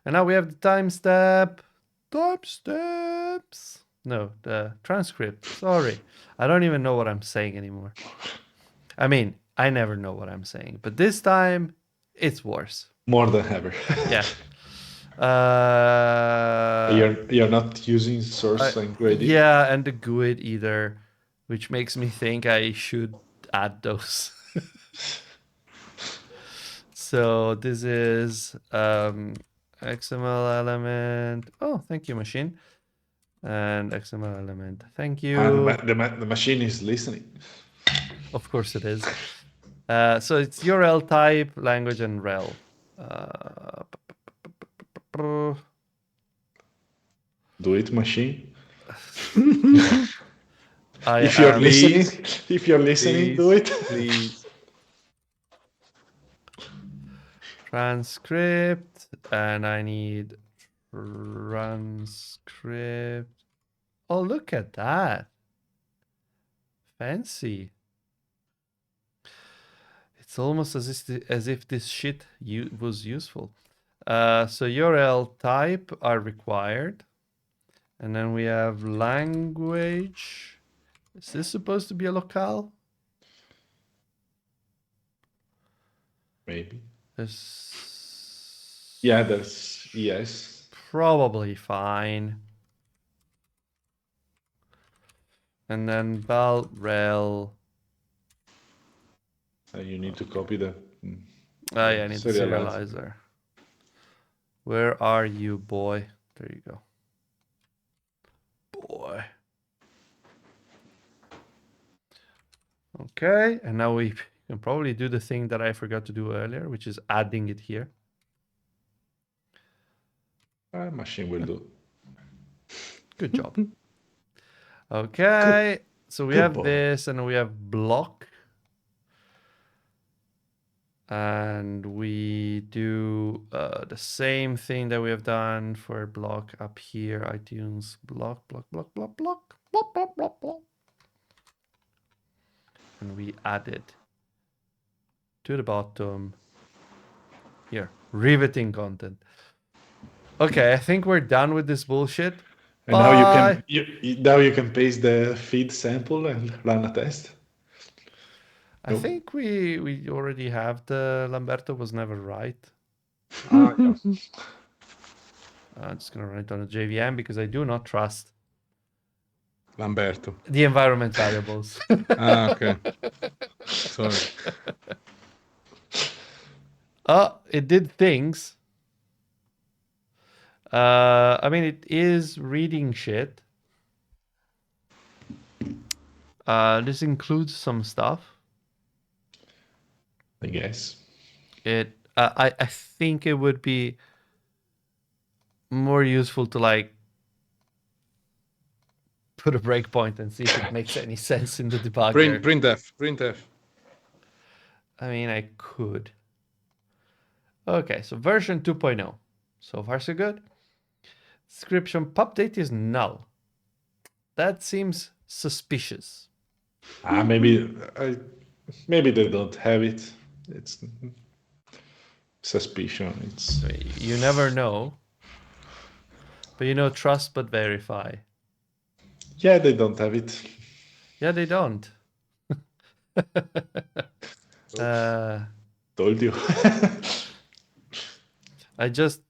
And now we have the timestamp. Timestamps. No, the transcript. Sorry. I don't even know what I'm saying anymore. I mean, I never know what I'm saying, but this time it's worse. More than ever. Yeah. You're not using source and grading. Yeah, and the GUID either, which makes me think I should add those. So this is XML element. Oh, thank you, machine. And XML element. Thank you. The machine is listening. Of course it is. So it's URL, type, language, and rel. Do it, machine. If you're listening, do it. Please. Transcript, and I need transcript. Oh, look at that. Fancy. It's almost as if this shit was useful. So URL type are required. And then we have language. Is this supposed to be a locale? Maybe. There's yes. Probably fine. And then val rel. You need to copy the. Oh yeah, I need the serializer. Where are you, boy? There you go. Boy. Okay, and now we can probably do the thing that I forgot to do earlier, which is adding it here. Machine will do. Good job. Okay, so we have this, and we have block. And we do the same thing that we have done for block up here. iTunes block. And we add it to the bottom here. Riveting content. Okay, I think we're done with this bullshit. And now you can paste the feed sample and run a test. I think we already have the Lamberto was never right. Yeah. I'm just gonna run it on a JVM because I do not trust Lamberto. the environment variables. Okay. Sorry. Oh, it did things. I mean, it is reading shit. This includes some stuff. I guess. I think it would be more useful to like put a breakpoint and see if it makes any sense in the debugger. Printf. I mean, I could. Okay, so version 2.0. So far, so good. Description pub date is null. That seems suspicious. Maybe they don't have it. It's suspicion. You never know. But you know, trust but verify. Yeah, they don't have it. Yeah, they don't. Told you. I just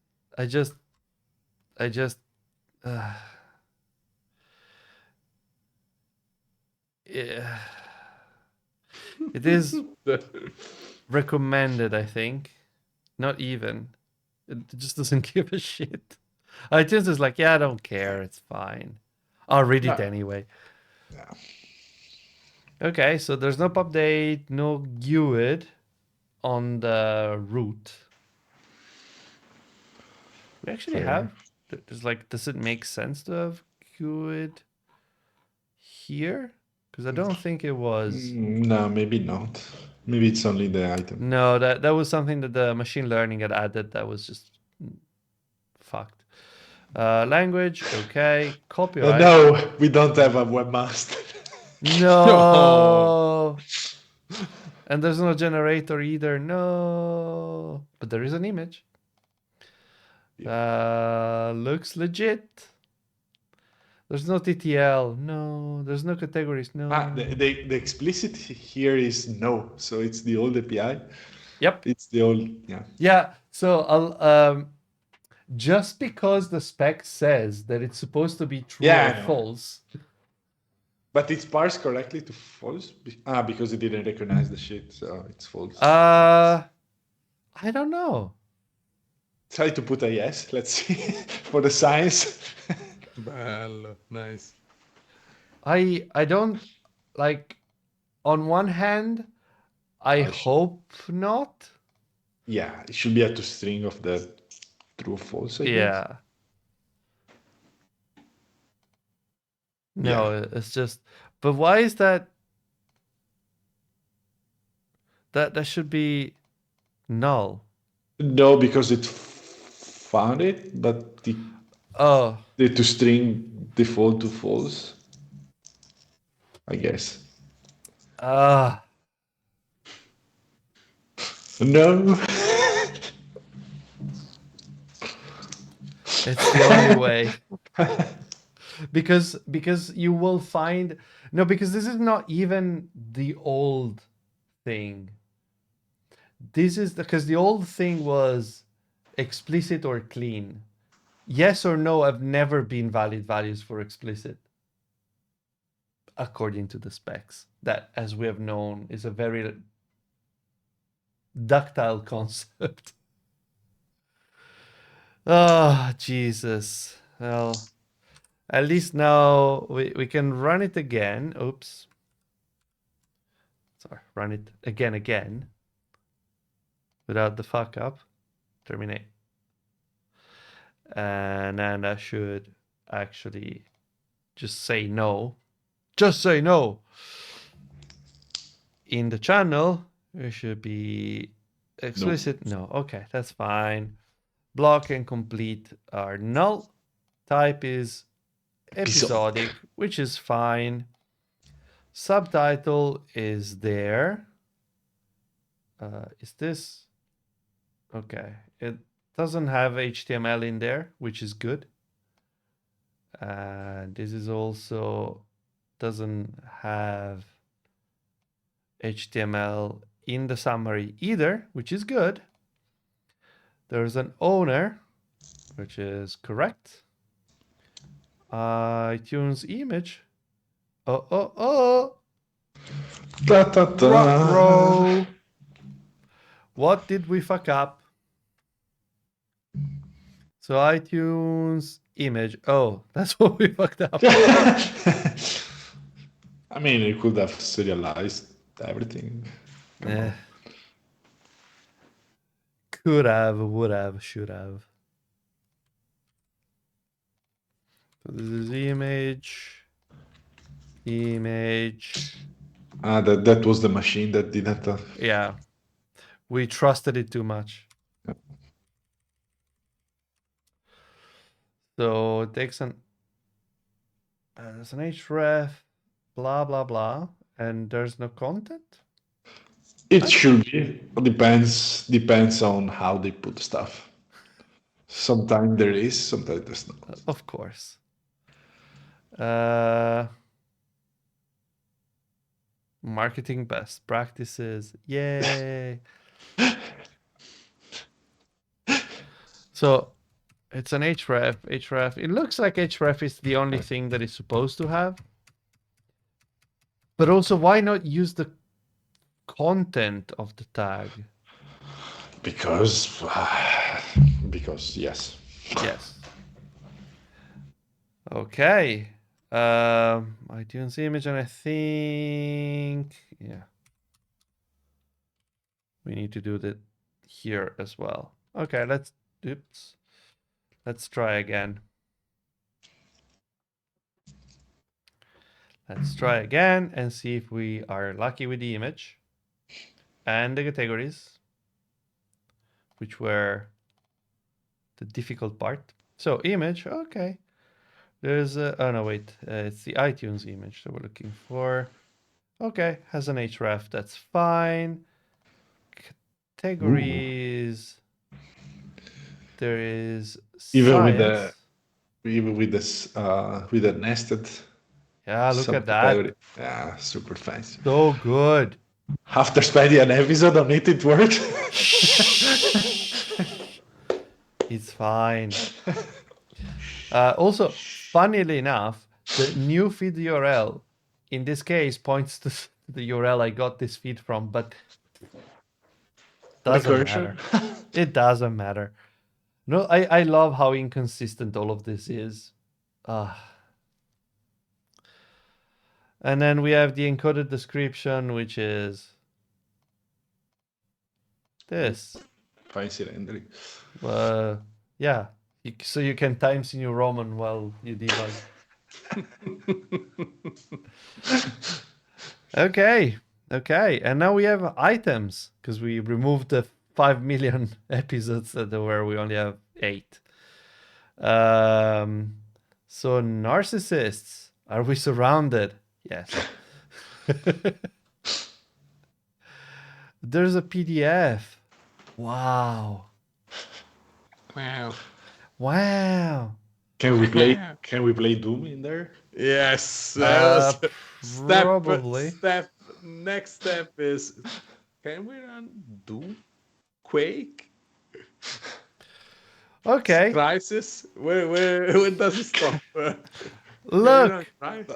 yeah. It is recommended, I think. Not even. It just doesn't give a shit. iTunes is like, yeah, I don't care. It's fine. I'll read it Yeah. anyway. Yeah. Okay, so there's no update, no GUID on the root. We actually Fair. have. There's like, does it make sense to have GUID here? Because I don't think it was. No, maybe not. Maybe it's only the item. No, that was something that the machine learning had added that was just fucked. Language, okay. Copyright. No, we don't have a webmaster. No. And there's no generator either. No. But there is an image. Looks legit. There's no TTL. No. There's no categories. No. The explicit here is no, so it's the old API. Yep. It's the old, yeah. Yeah. So I'll just because the spec says that it's supposed to be true Yeah, I or know. false. But it's parsed correctly to false? Because it didn't recognize the shit, so it's false. I don't know. Try to put a yes, let's see, for the science. Bello, nice. I don't like. On one hand, I hope not. Yeah, it should be a toString of the true or false, I guess. Yeah. No, it's just. But why is that? That should be null. No, because it found it, but the Oh, toString default to false, I guess. No. it's the only way. Because you will find no, because this is not even the old thing. This is because the old thing was explicit or clean. Yes or no have never been valid values for explicit, according to the specs. That, as we have known, is a very ductile concept. Oh, Jesus. Well, at least now we can run it again. Oops. Sorry, run it again. Without the fuck up. Terminate. And then I should actually just say no. Just say no. In the channel, it should be explicit. No. Okay, that's fine. Block and complete are null. Type is episodic, which is fine. Subtitle is there. Is this? Okay. It doesn't have HTML in there, which is good. And this is also doesn't have HTML in the summary either, which is good. There's an owner, which is correct. iTunes image. Oh. Ruh-roh. What did we fuck up? So iTunes image. Oh, that's what we fucked up. I mean, you could have serialized everything. Could have, would have, should have. So this is image. That was the machine that didn't. Yeah. We trusted it too much. Yep. So it takes there's an href, blah, blah, blah, and there's no content? It should be. Depends on how they put stuff. Sometimes there is, sometimes there's not. Of course. Marketing best practices. Yay. So it's an href. It looks like href is the only thing that it's supposed to have. But also, why not use the content of the tag? Because because yes. Yes. Okay. iTunes image, and I think we need to do that here as well. Okay, let's try again. Let's try again and see if we are lucky with the image and the categories, which were the difficult part. So image, okay. There's oh no, wait, it's the iTunes image that we're looking for. Okay, has an href, that's fine. Categories. There is science. Even with the nested. Yeah, look at that. Subcategory. Yeah, super fancy. So good. After spending an episode on it, it worked. It's fine. Also, funnily enough, the new feed URL in this case points to the URL I got this feed from, but doesn't matter. It doesn't matter. No, I love how inconsistent all of this is. And then we have the encoded description, which is this. Fancy rendering. Yeah. So you can times New Roman while you debug. Okay. And now we have items because we removed the 5 million episodes where we only have 8. So narcissists, are we surrounded? Yes. There's a PDF. Wow. Can we play Doom in there? Yes. Probably. Next step is, can we run Doom? Quake? Okay. Crisis? Where does it stop? Look,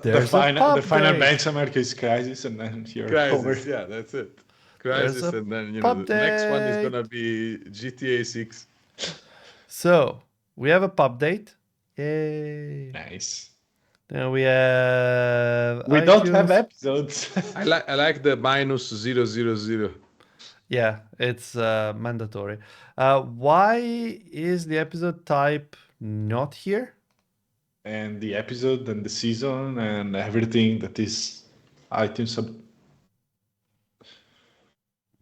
the final benchmark is Crisis, and then you're over. Yeah, that's it. Crisis, and then the next one is gonna be GTA 6. So we have a pub date. Yay! Nice. Then we have. We don't have episodes. I like the -000. Yeah, it's mandatory. Why is the episode type not here? And the episode and the season and everything that is iTunes.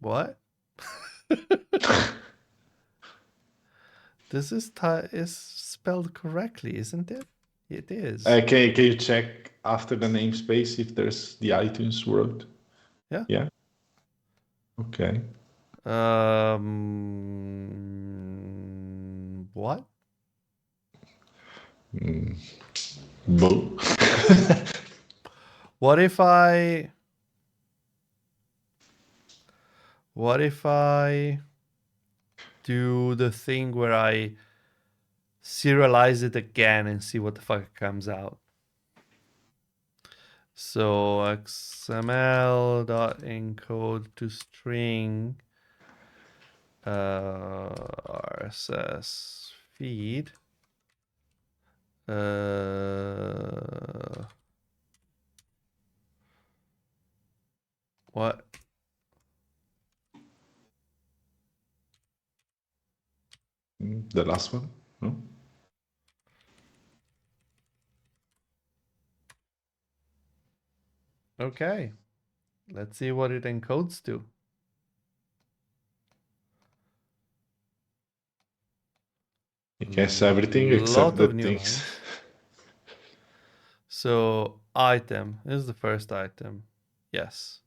What? This is spelled correctly, isn't it? It is. Can you check after the namespace if there's the iTunes world? Yeah. Yeah. Okay. What? Boo. What if I do the thing where I serialize it again and see what the fuck comes out? So xml.encode to string RSS feed. What? The last one? No? Okay. Let's see what it encodes to. I guess everything except the things. So item is the first item. Yes.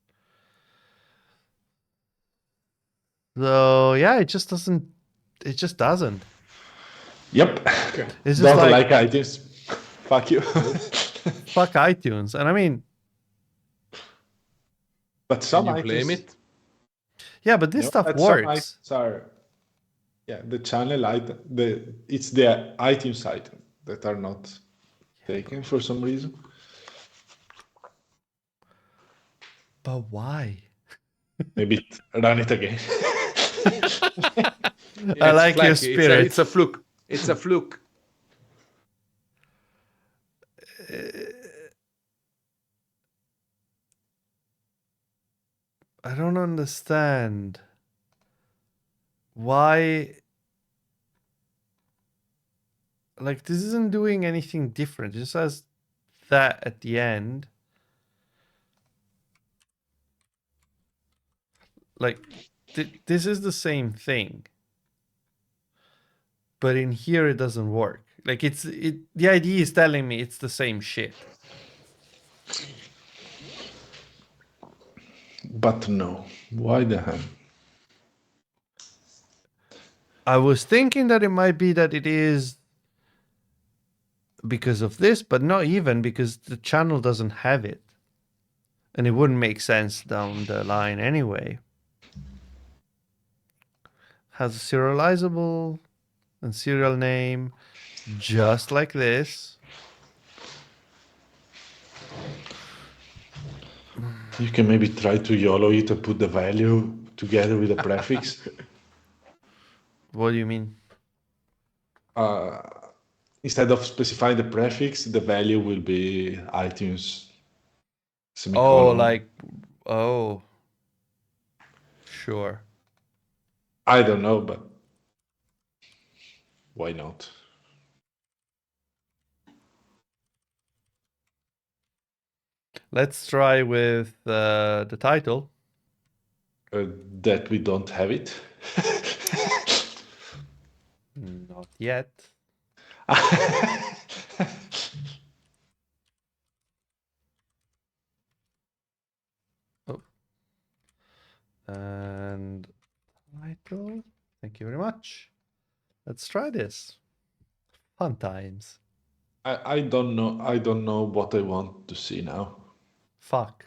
So yeah, it just doesn't. Yep. It's just Don't like iTunes. Fuck you. Fuck iTunes. And I mean, but some Can you iTunes, blame it? Yeah, but this stuff works. The channel item. It's the iTunes item that are not taken for some reason. But why? Maybe run it again. I like your flaky. spirit. It's a fluke. It's a fluke. I don't understand why. Like, this isn't doing anything different. It just has that at the end. Like, this is the same thing. But in here, it doesn't work. Like, the idea is telling me it's the same shit. But no. Why the hell? I was thinking that it might be that it is because of this, but not even, because the channel doesn't have it. And it wouldn't make sense down the line anyway. Has a serializable and serial name, just like this. You can maybe try to YOLO it and put the value together with a prefix. What do you mean? Instead of specifying the prefix, the value will be iTunes. Oh, Semicolon. like, oh, sure. I don't know, but why not? Let's try with the title. That we don't have it. Not yet. Oh. And title. Thank you very much. Let's try this. Fun times. I don't know. I don't know what I want to see now. Fuck.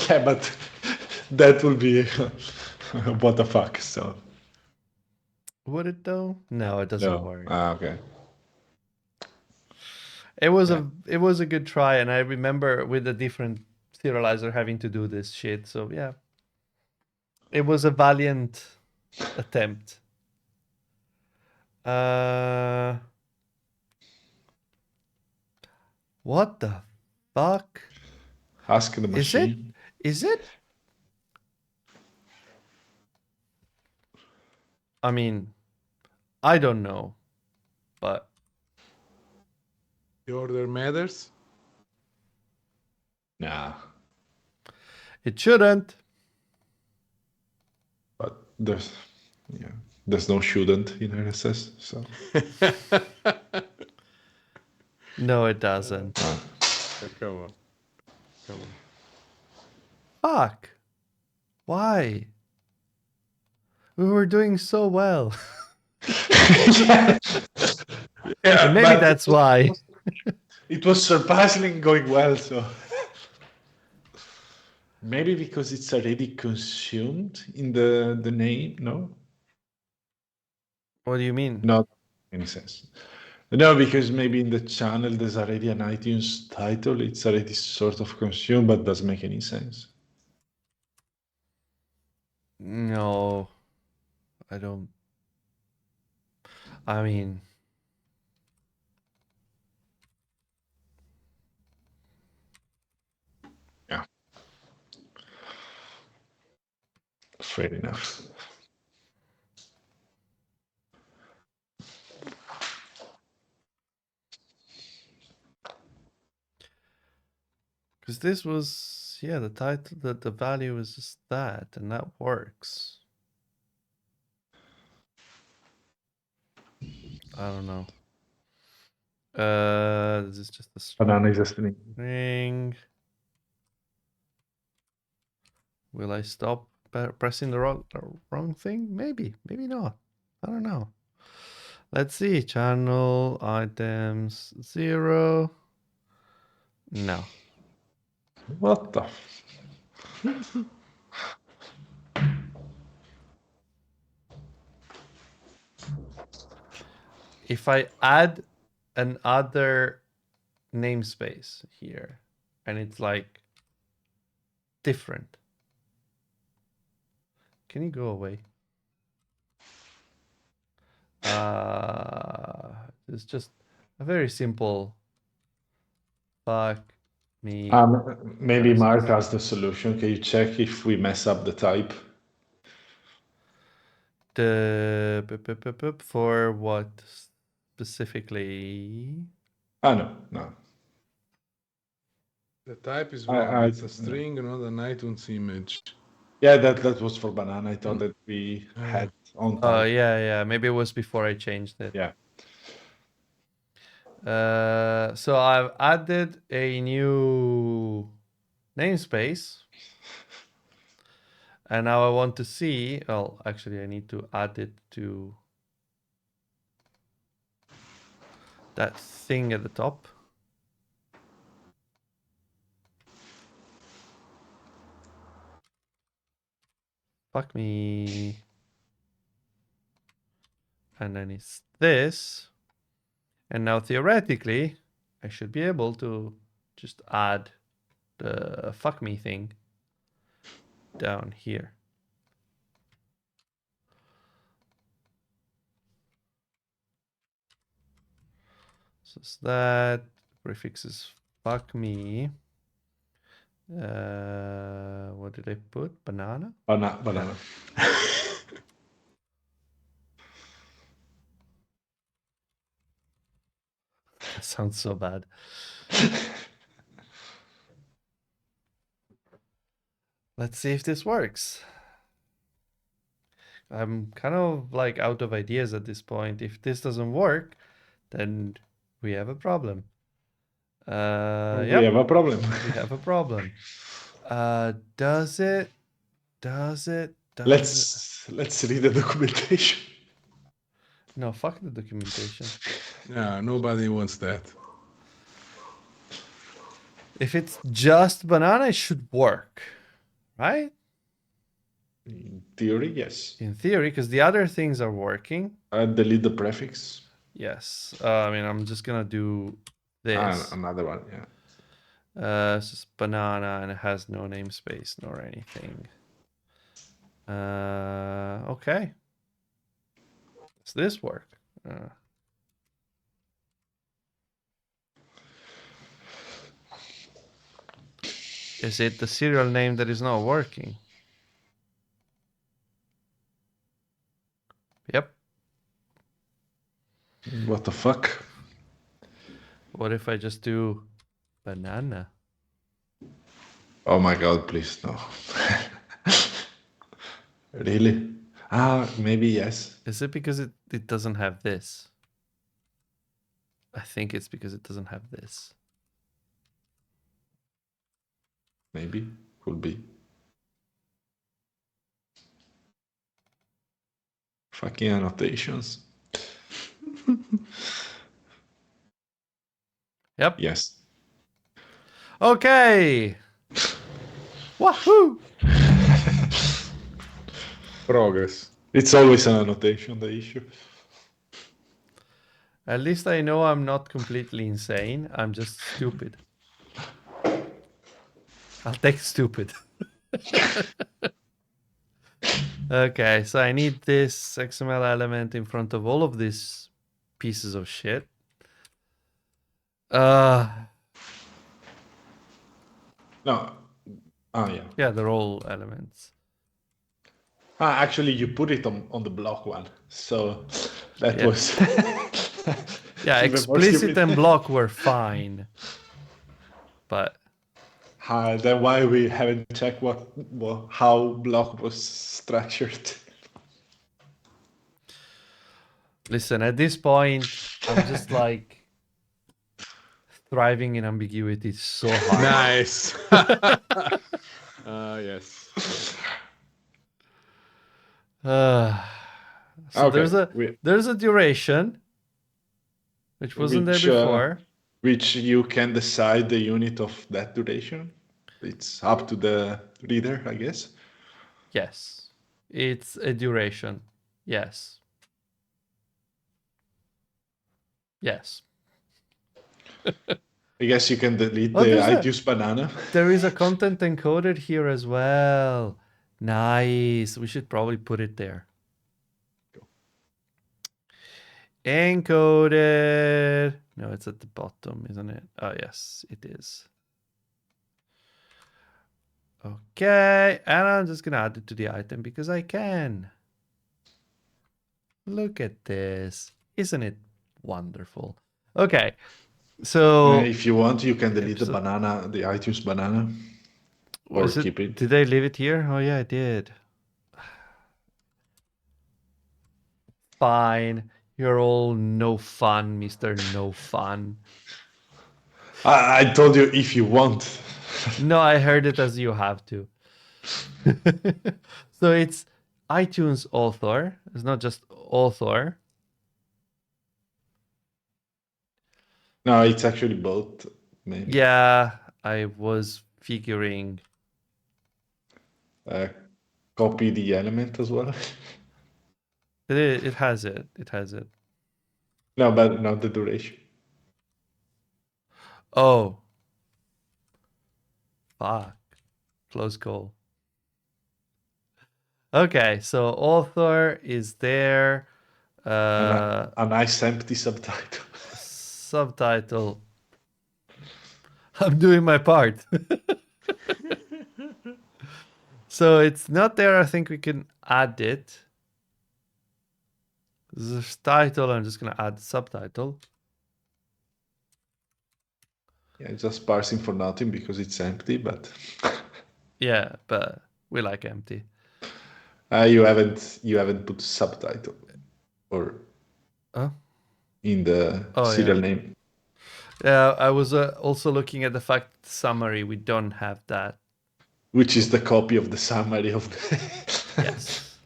Yeah, but that will be what the fuck. So Would it though? No, it doesn't work. Okay. It was a good try, and I remember with a different serializer having to do this shit. So yeah, it was a valiant attempt. What the fuck? Ask the machine. Is it? I mean, I don't know, but The order matters. Nah, it shouldn't. but there's no shouldn't in RSS. So No, it doesn't. Come on. Come on. Fuck. Why? We were doing so well. yeah, And maybe but that's why. it was surprisingly going well. So maybe because it's already consumed in the name. No, What do you mean? not any sense. No, because maybe in the channel there's already an iTunes title. It's already sort of consumed, but doesn't make any sense. No, I don't. I mean, Yeah, fair enough. because this was, yeah, the title, the value is just that, and that works. I don't know. This is just a Banana is a string. string. Will I stop pressing the wrong thing? Maybe, maybe not. I don't know. Let's see. Channel items 0. No. What the? If I add another namespace here, and it's like different. can you go away? It's just a very simple fuck me. Maybe process. Mark has the solution. Can you check if we mess up the type? For what specifically? No. The type is wrong. It's a string, not an iTunes image. Yeah, that was for banana. I thought that we had on Oh, type. yeah. Maybe it was before I changed it. Yeah. So I've added a new namespace. And now I want to see, well, actually I need to add it to that thing at the top. Fuck me. And then it's this. And now theoretically, I should be able to just add the fuck me thing down here. So it's that prefix is fuck me. What did I put? Banana? Banana. That sounds so bad. Let's see if this works. I'm kind of like out of ideas at this point. If this doesn't work, then we have a problem. We Yep, have a problem. we have a problem. Does it? Let's read the documentation. No, fuck the documentation. Yeah, nobody wants that. If it's just banana, it should work, right? In theory, yes. In theory, because the other things are working. Delete the prefix. Yes. I mean, I'm just gonna do this. Another one, yeah. It's just banana and it has no namespace nor anything. Okay. Does this work? Is it the serial name that is not working? Yep. What the fuck? What if I just do banana? Oh my god, please, no. Really? Maybe yes. Is it because it doesn't have this? I think it's because it doesn't have this. Maybe. Could be. Fucking annotations. Yep. Yes. Okay. Wahoo! Progress. It's always an annotation, the issue. At least I know I'm not completely insane. I'm just stupid. I'll take stupid. Okay, so I need this XML element in front of all of these pieces of shit. No. Yeah. Yeah, they're all elements. Actually, you put it on the block one. So that Yeah. was... Yeah, even more explicit stupid. and block were fine. But then why we haven't checked how block was structured? listen, at this point, I'm just like thriving in ambiguity so hard. Nice. Yes. So Okay, there's a duration, which wasn't there before. Which you can decide the unit of that duration. It's up to the reader, I guess. Yes, it's a duration. Yes. Yes. I guess you can delete Oh, the there's iTunes banana. There is a content encoded here as well. Nice. We should probably put it there. Encoded. No, it's at the bottom, isn't it? Oh, yes, it is. Okay, and I'm just gonna add it to the item because I can. Look at this. Isn't it wonderful? Okay, so If you want, you can delete the episode- banana, the iTunes banana, or was keep it. Did I leave it here? Oh yeah, I did. Fine. You're all no fun, Mr. No Fun. I told you if you want. No, I heard it as you have to. So it's iTunes author. It's not just author. No, it's actually both. Maybe. Yeah, I was figuring. Copy the element as well. It has it. It has it. No, but not the duration. Oh. Fuck. Close call. Okay, so author is there. A nice empty subtitle. Subtitle. I'm doing my part. So it's not there. I think we can add it. This title, I'm just gonna add subtitle. Yeah, just parsing for nothing because it's empty, but Yeah, but we like empty. you haven't put subtitle or in the serial name. Yeah, I was also looking at the fact summary. We don't have that. Which is the copy of the summary of the Yes.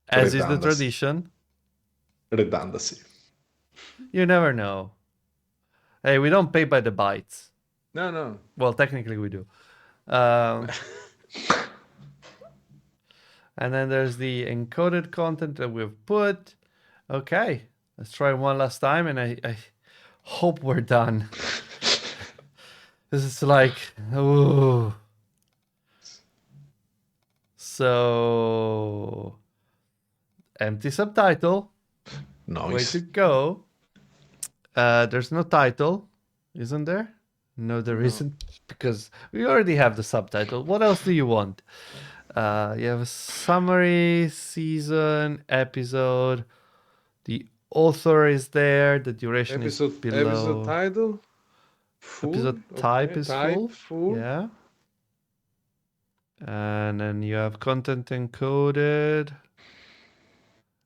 As is the tradition. Redundancy. You never know. Hey, we don't pay by the bytes. No. Well, technically we do. And then there's the encoded content that we've put. Okay, let's try one last time, and I hope we're done. This is like, oh. So, empty subtitle. Nice. Way to go. There's no title, isn't there? No, there isn't, because we already have the subtitle. What else do you want? You have a summary, season, episode. The author is there. The duration is below. Episode title. Full? Episode type is full. Full. Yeah. And then you have content encoded.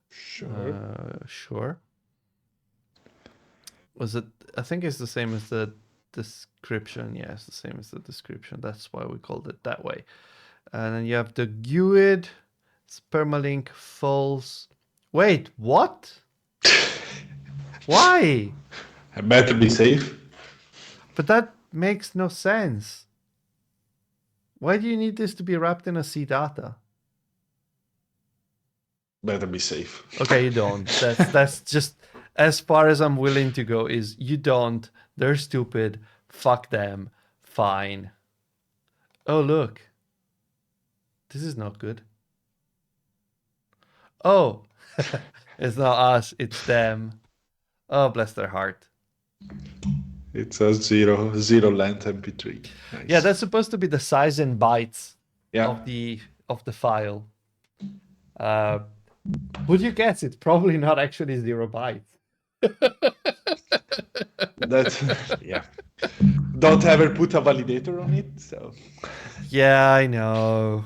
Sure. Was it? I think it's the same as the description. Yeah, it's the same as the description. That's why we called it that way. And then you have the GUID. It's permalink false. Wait, what? Why? I better be safe. But that makes no sense. Why do you need this to be wrapped in a C data? Better be safe. Okay, you don't. That's just as far as I'm willing to go is you don't. They're stupid. Fuck them. Fine. Oh, look. This is not good. Oh, it's not us, it's them. Oh, bless their heart. It's a zero length MP3. Nice. Yeah, that's supposed to be the size in bytes Yeah. of the file. Would you guess it's probably not actually 0 bytes? That's yeah. Don't ever put a validator on it. So Yeah, I know.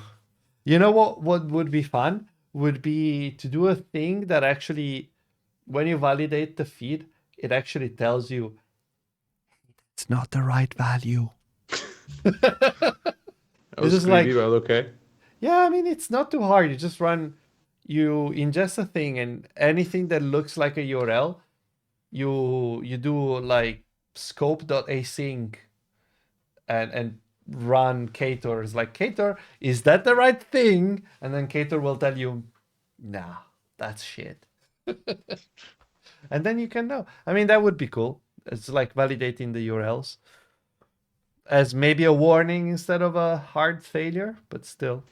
You know what would be fun? Would be to do a thing that actually, when you validate the feed, it actually tells you it's not the right value. That was is creepy, like- but okay. Yeah, I mean, it's not too hard. You ingest a thing, and anything that looks like a URL, you do like scope.async and run Ktor. It's like, Ktor, is that the right thing? And then Ktor will tell you, nah, that's shit. And then you can know. I mean, that would be cool. It's like validating the URLs. as maybe a warning instead of a hard failure, but still.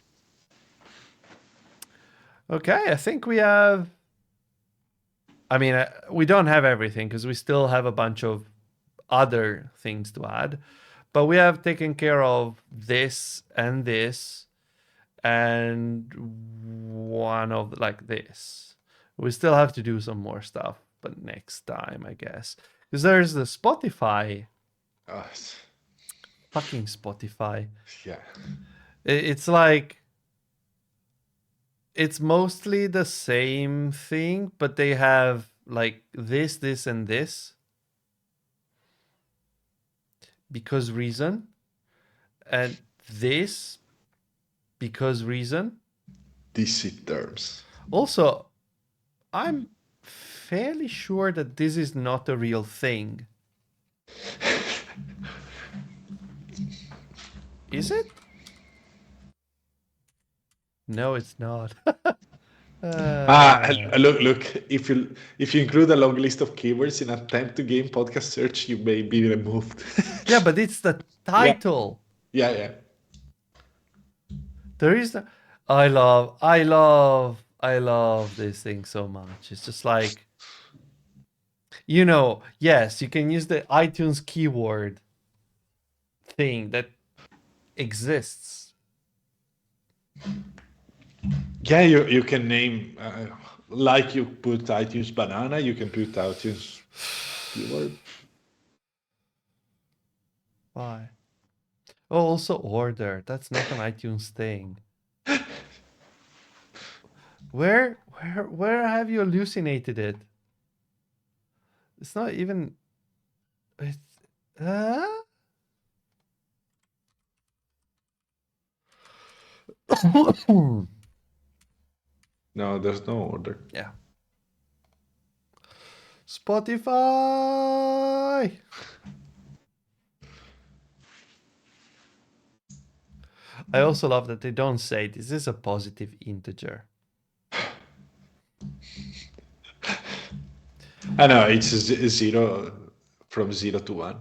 Okay, I think we have... I mean, we don't have everything because we still have a bunch of other things to add. But we have taken care of this and this and one of like this. We still have to do some more stuff, but next time, I guess. Because there's the Spotify. Fucking Spotify. Yeah. It's like... It's mostly the same thing, but they have like this, and this. Because reason. And this because reason. DC terms. Also, I'm fairly sure that this is not a real thing. Is it? No, it's not. Look. If you include a long list of keywords in attempt to gain podcast search, you may be removed. Yeah, but it's the title. Yeah. There is the... I love this thing so much. It's just like, you know, yes, you can use the iTunes keyword thing that exists. Yeah, you can name like you put iTunes banana, you can put iTunes keyword. Why? Oh, also order. That's not an iTunes thing. Where have you hallucinated it? It's not even... It's... No, there's no order. Yeah. Spotify! I also love that they don't say this is a positive integer. I know, it's a zero from 0 to 1.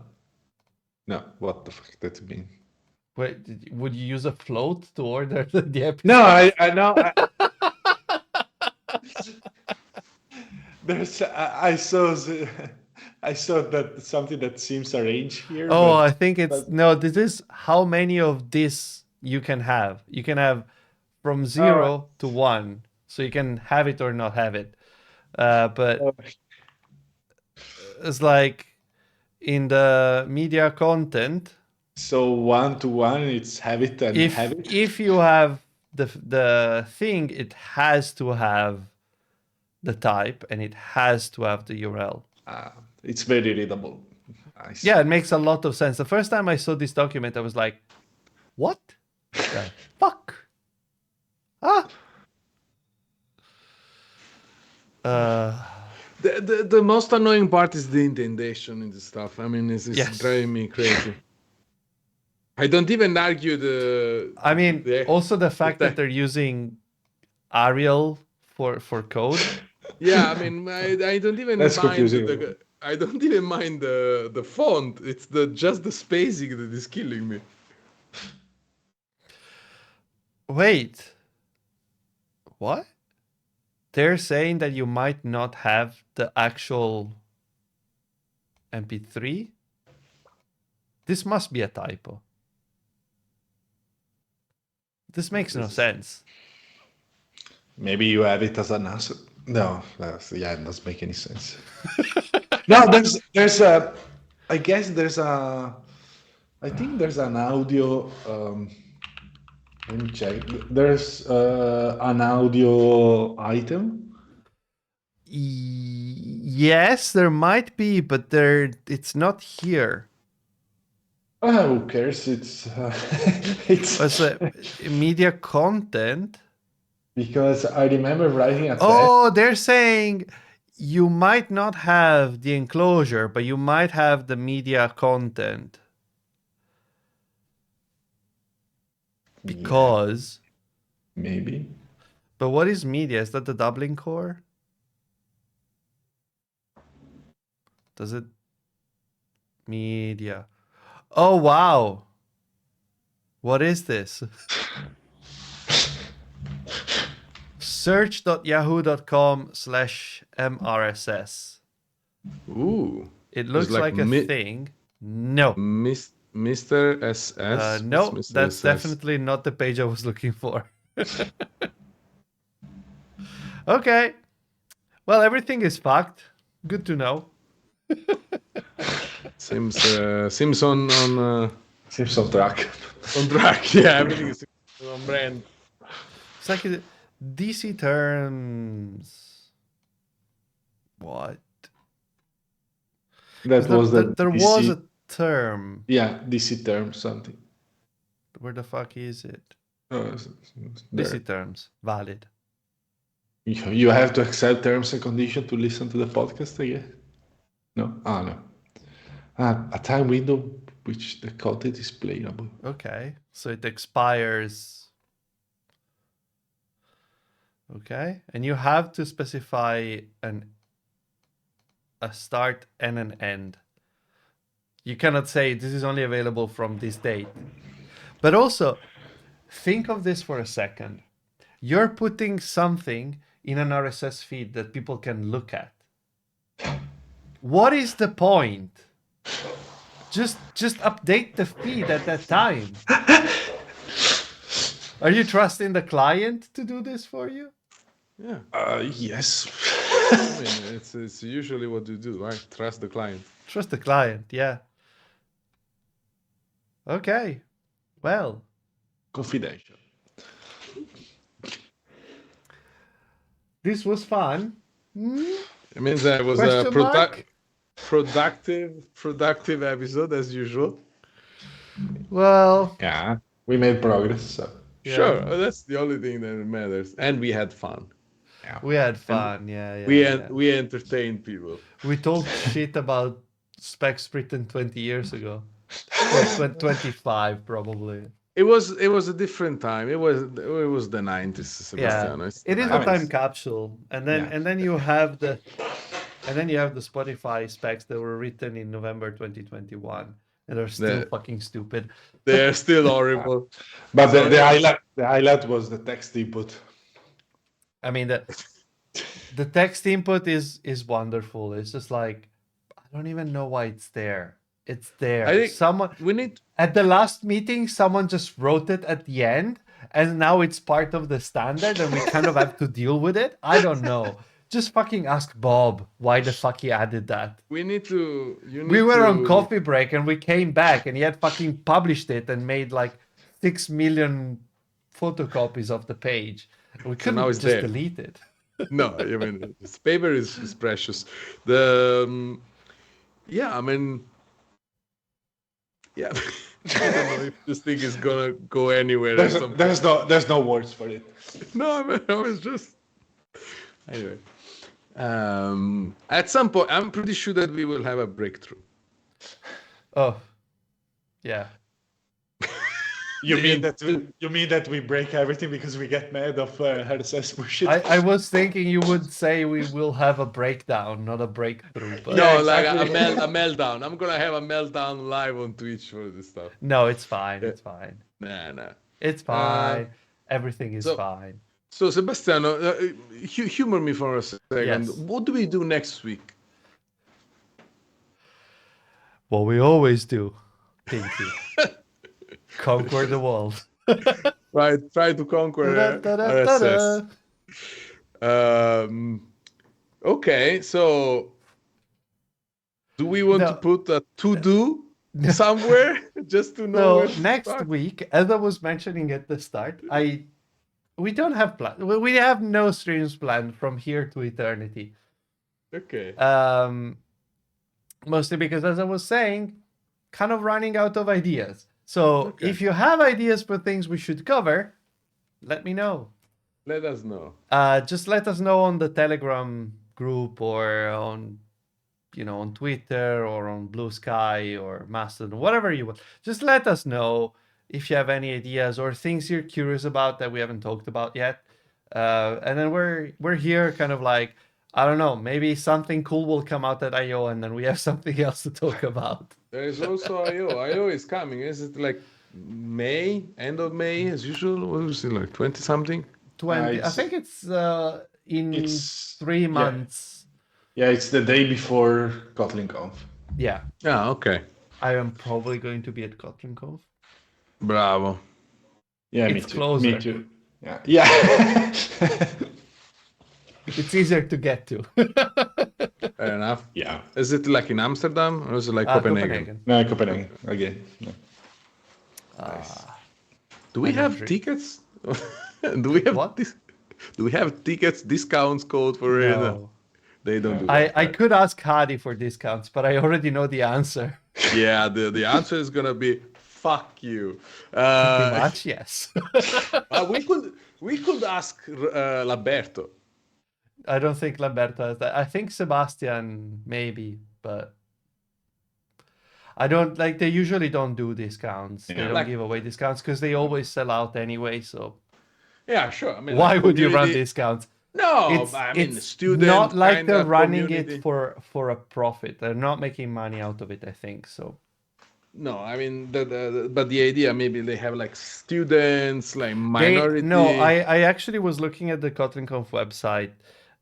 No, what the fuck that mean? Wait, would you use a float to order the episode? No, I know. I saw that something that seems arranged here. Oh, but, I think it's... No, this is how many of this you can have. You can have from 0 to 1. So you can have it or not have it. But it's like in the media content. So 1 to 1, it's have it and have it. If you have the thing, it has to have the type and it has to have the URL. It's very readable. Yeah, it makes a lot of sense. The first time I saw this document, I was like, what the fuck? The most annoying part is the indentation in the stuff. I mean, it's Yes. driving me crazy. I don't even argue the... I mean, also the fact the- that they're using Arial for code. Yeah, I mean, I don't even That's mind confusing. I don't even mind the font. It's just the spacing that is killing me. Wait. What? They're saying that you might not have the actual MP3? This must be a typo. This makes no sense. Maybe you have it as an asset. No, yeah, it doesn't make any sense. No, there's a... I guess there's a... I think there's an audio... let me check. There's an audio item. Yes, there might be, but it's not here. Who cares? It's It's media content. because I remember writing a test. Oh, they're saying you might not have the enclosure, but you might have the media content. Because... Maybe. But what is media? Is that the Dublin core? Does it... Media. Oh, wow. What is this? Search.yahoo.com/mrss. Ooh. It looks like like a thing. No. Mr. SS. No, What's Mr. that's SS? definitely not the page I was looking for. Okay. Well, everything is fucked. Good to know. Seems on Seems on track. on track. Yeah, everything is on brand. It's like DC terms. What? That was the there DC, was a term. yeah, DC term something. Where the fuck is it? There. DC terms. Valid. You have to accept terms and conditions to listen to the podcast again? No? Ah, no. A time window which the content is playable. Okay. So it expires. Okay. And you have to specify a start and an end. You cannot say this is only available from this date. But also, think of this for a second. You're putting something in an RSS feed that people can look at. What is the point? Just update the feed at that time. Are you trusting the client to do this for you? Yeah. Yes. I mean, it's usually what you do, right? Trust the client. Trust the client, yeah. Okay. Well. Confidential. This was fun. It means that it was a productive episode as usual. Well, Yeah, we made progress. So. yeah. Sure, that's the only thing that matters, and we had fun. Yeah. We had fun, We entertained people. We talked shit about specs written 20 years ago. Or 25 probably. It was a different time. It was the 90s, Sebastiano. Yeah, It's it is the a 90s. time capsule, and then you have the Spotify specs that were written in November 2021, and are still fucking stupid. They're still horrible. But the highlight was the text input. I mean the text input is wonderful. It's just like I don't even know why it's there. It's there. I think at the last meeting, someone just wrote it at the end, and now it's part of the standard, and we kind of have to deal with it. I don't know. Just fucking ask Bob why the fuck he added that. We were on coffee break, and we came back, and he had fucking published it and made like 6 million photocopies of the page. We couldn't just delete it. No, I mean, this paper is precious. Yeah, I mean, yeah. I don't know if this thing is gonna go anywhere. There's no words for it. No, I mean, I was just anyway. At some point, I'm pretty sure that we will have a breakthrough. Oh, yeah. You mean that we break everything because we get mad of RSS bullshit? I was thinking you would say we will have a breakdown, not a breakthrough. But... No, exactly. Like a meltdown. I'm gonna have a meltdown live on Twitch for this stuff. No, it's fine. It's fine. Nah. It's fine. Everything is fine. So, Sebastiano, humor me for a second. Yes. What do we do next week? What we always do, Pinky. Conquer the world. Try to conquer RSS. Okay, so do we want to put a to-do somewhere just to know? No, next week, as I was mentioning at the start, we don't have plans. We have no streams planned from here to eternity. Okay. Mostly because, as I was saying, kind of running out of ideas. So if you have ideas for things we should cover, let me know. Let us know. Just let us know on the Telegram group or on Twitter or on Blue Sky or Mastodon, whatever you want. Just let us know if you have any ideas or things you're curious about that we haven't talked about yet. And then we're here kind of like, I don't know, maybe something cool will come out at I.O. and then we have something else to talk about. There is also I.O. I.O. is coming. Is it like May, end of May, as usual. What was it, like 20 something? 20. I It's- think it's in It's 3 months. Yeah, it's the day before Kotlin Conf. Yeah. Ah, okay. I am probably going to be at Kotlin Conf. Bravo. Yeah, It's me too. closer. Me too. Yeah. Yeah. It's easier to get to. Fair enough. Yeah. Is it like in Amsterdam or is it like Copenhagen? No, Copenhagen again. No. Do we I have don't tickets? Do we have What? this? Do we have tickets, discounts code for it? No. They don't do that. I could ask Hadi for discounts, but I already know the answer. Yeah, the answer is gonna be fuck you. Pretty much, yes. We could ask Lamberto. I don't think Lamberto has that. I think Sebastian maybe, but I don't like. They usually don't do discounts. They Yeah. don't Like- give away discounts because they always sell out anyway. So Yeah, sure. I mean, why like, would you run community- discounts? No, It's, I mean, it's student. not like kinda they're running community. it for a profit. They're not making money out of it. I think so. No, I mean, but the idea maybe they have like students, like minority. I actually was looking at the Kotlin Conf website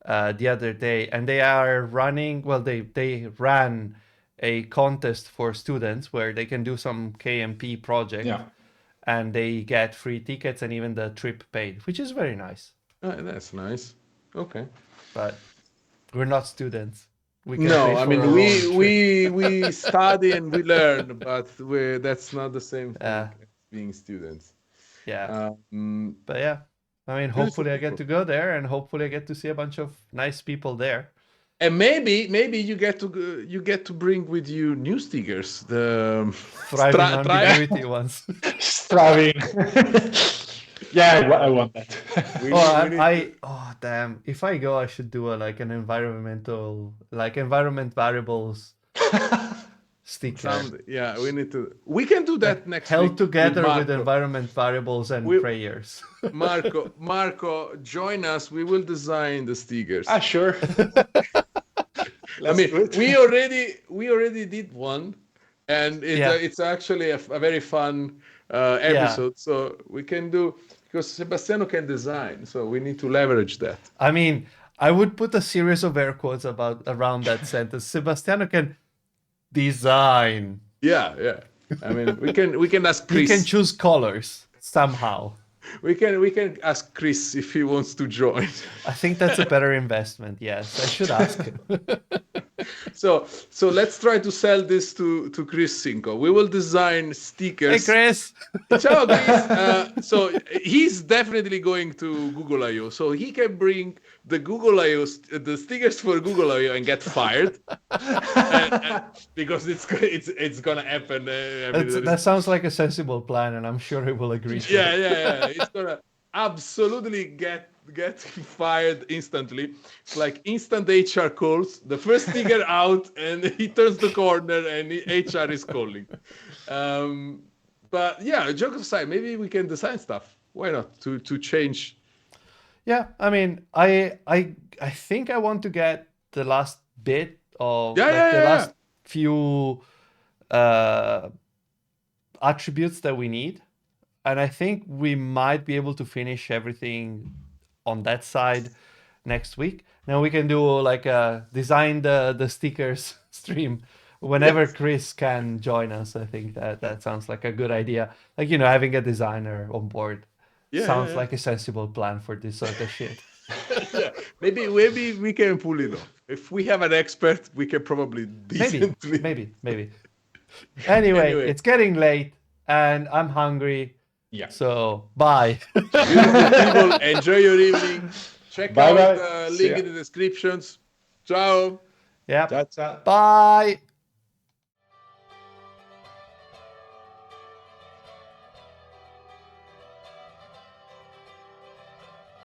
the other day, and they are running. Well, they ran a contest for students where they can do some KMP project, Yeah. and they get free tickets and even the trip paid, which is very nice. That's nice. Okay. But we're not students. We can No, pay I for mean our own trip. we study and we learn, but that's not the same thing Yeah. as being students. Yeah. Um, But yeah, I mean, Beautiful hopefully I get people. to go there, and hopefully I get to see a bunch of nice people there. and maybe you get to bring with you new stickers. The Thriving Thri- ambiguity ones. Striving. Yeah, I want that. we Oh, need oh damn! If I go, I should do an environment variables sticker. yeah, we need to. We can do that next Held week together with Marco. environment variables and We- prayers. Marco, join us. We will design the stickers. Sure. I mean, we already did one, and it's actually a very fun episode. So we can do, because Sebastiano can design, so we need to leverage that. I mean, I would put a series of air quotes around that sentence. Sebastiano can design. Yeah. I mean, we can ask He Chris. can choose colors somehow. We can ask Chris if he wants to join. I think that's a better investment. Yes, I should ask him. So let's try to sell this to Chris Cinco. We will design Hey, stickers. Chris. Ciao, Chris. So he's definitely going to Google I/O, so he can bring the Google I/O, the stickers for Google I/O, and get fired because it's gonna happen. That sounds like a sensible plan, and I'm sure he will agree to it. Yeah. It's gonna absolutely get fired instantly. It's like instant HR calls. The first sticker out, and he turns the corner, and HR is calling. But yeah, joke aside, maybe we can design stuff. Why not to change? Yeah, I mean, I think I want to get the last bit of the last few attributes that we need, and I think we might be able to finish everything on that side next week. Now we can do like a design the stickers stream whenever Chris can join us. I think that sounds like a good idea. Like, having a designer on board sounds like a sensible plan for this sort of shit. Yeah, maybe we can pull it off. If we have an expert, we can probably decently. Maybe. Anyway, it's getting late and I'm hungry. Yeah. So bye. Beautiful people, enjoy your evening. Check Bye-bye. out the link in the descriptions. Ciao. Yeah. Ciao. Bye.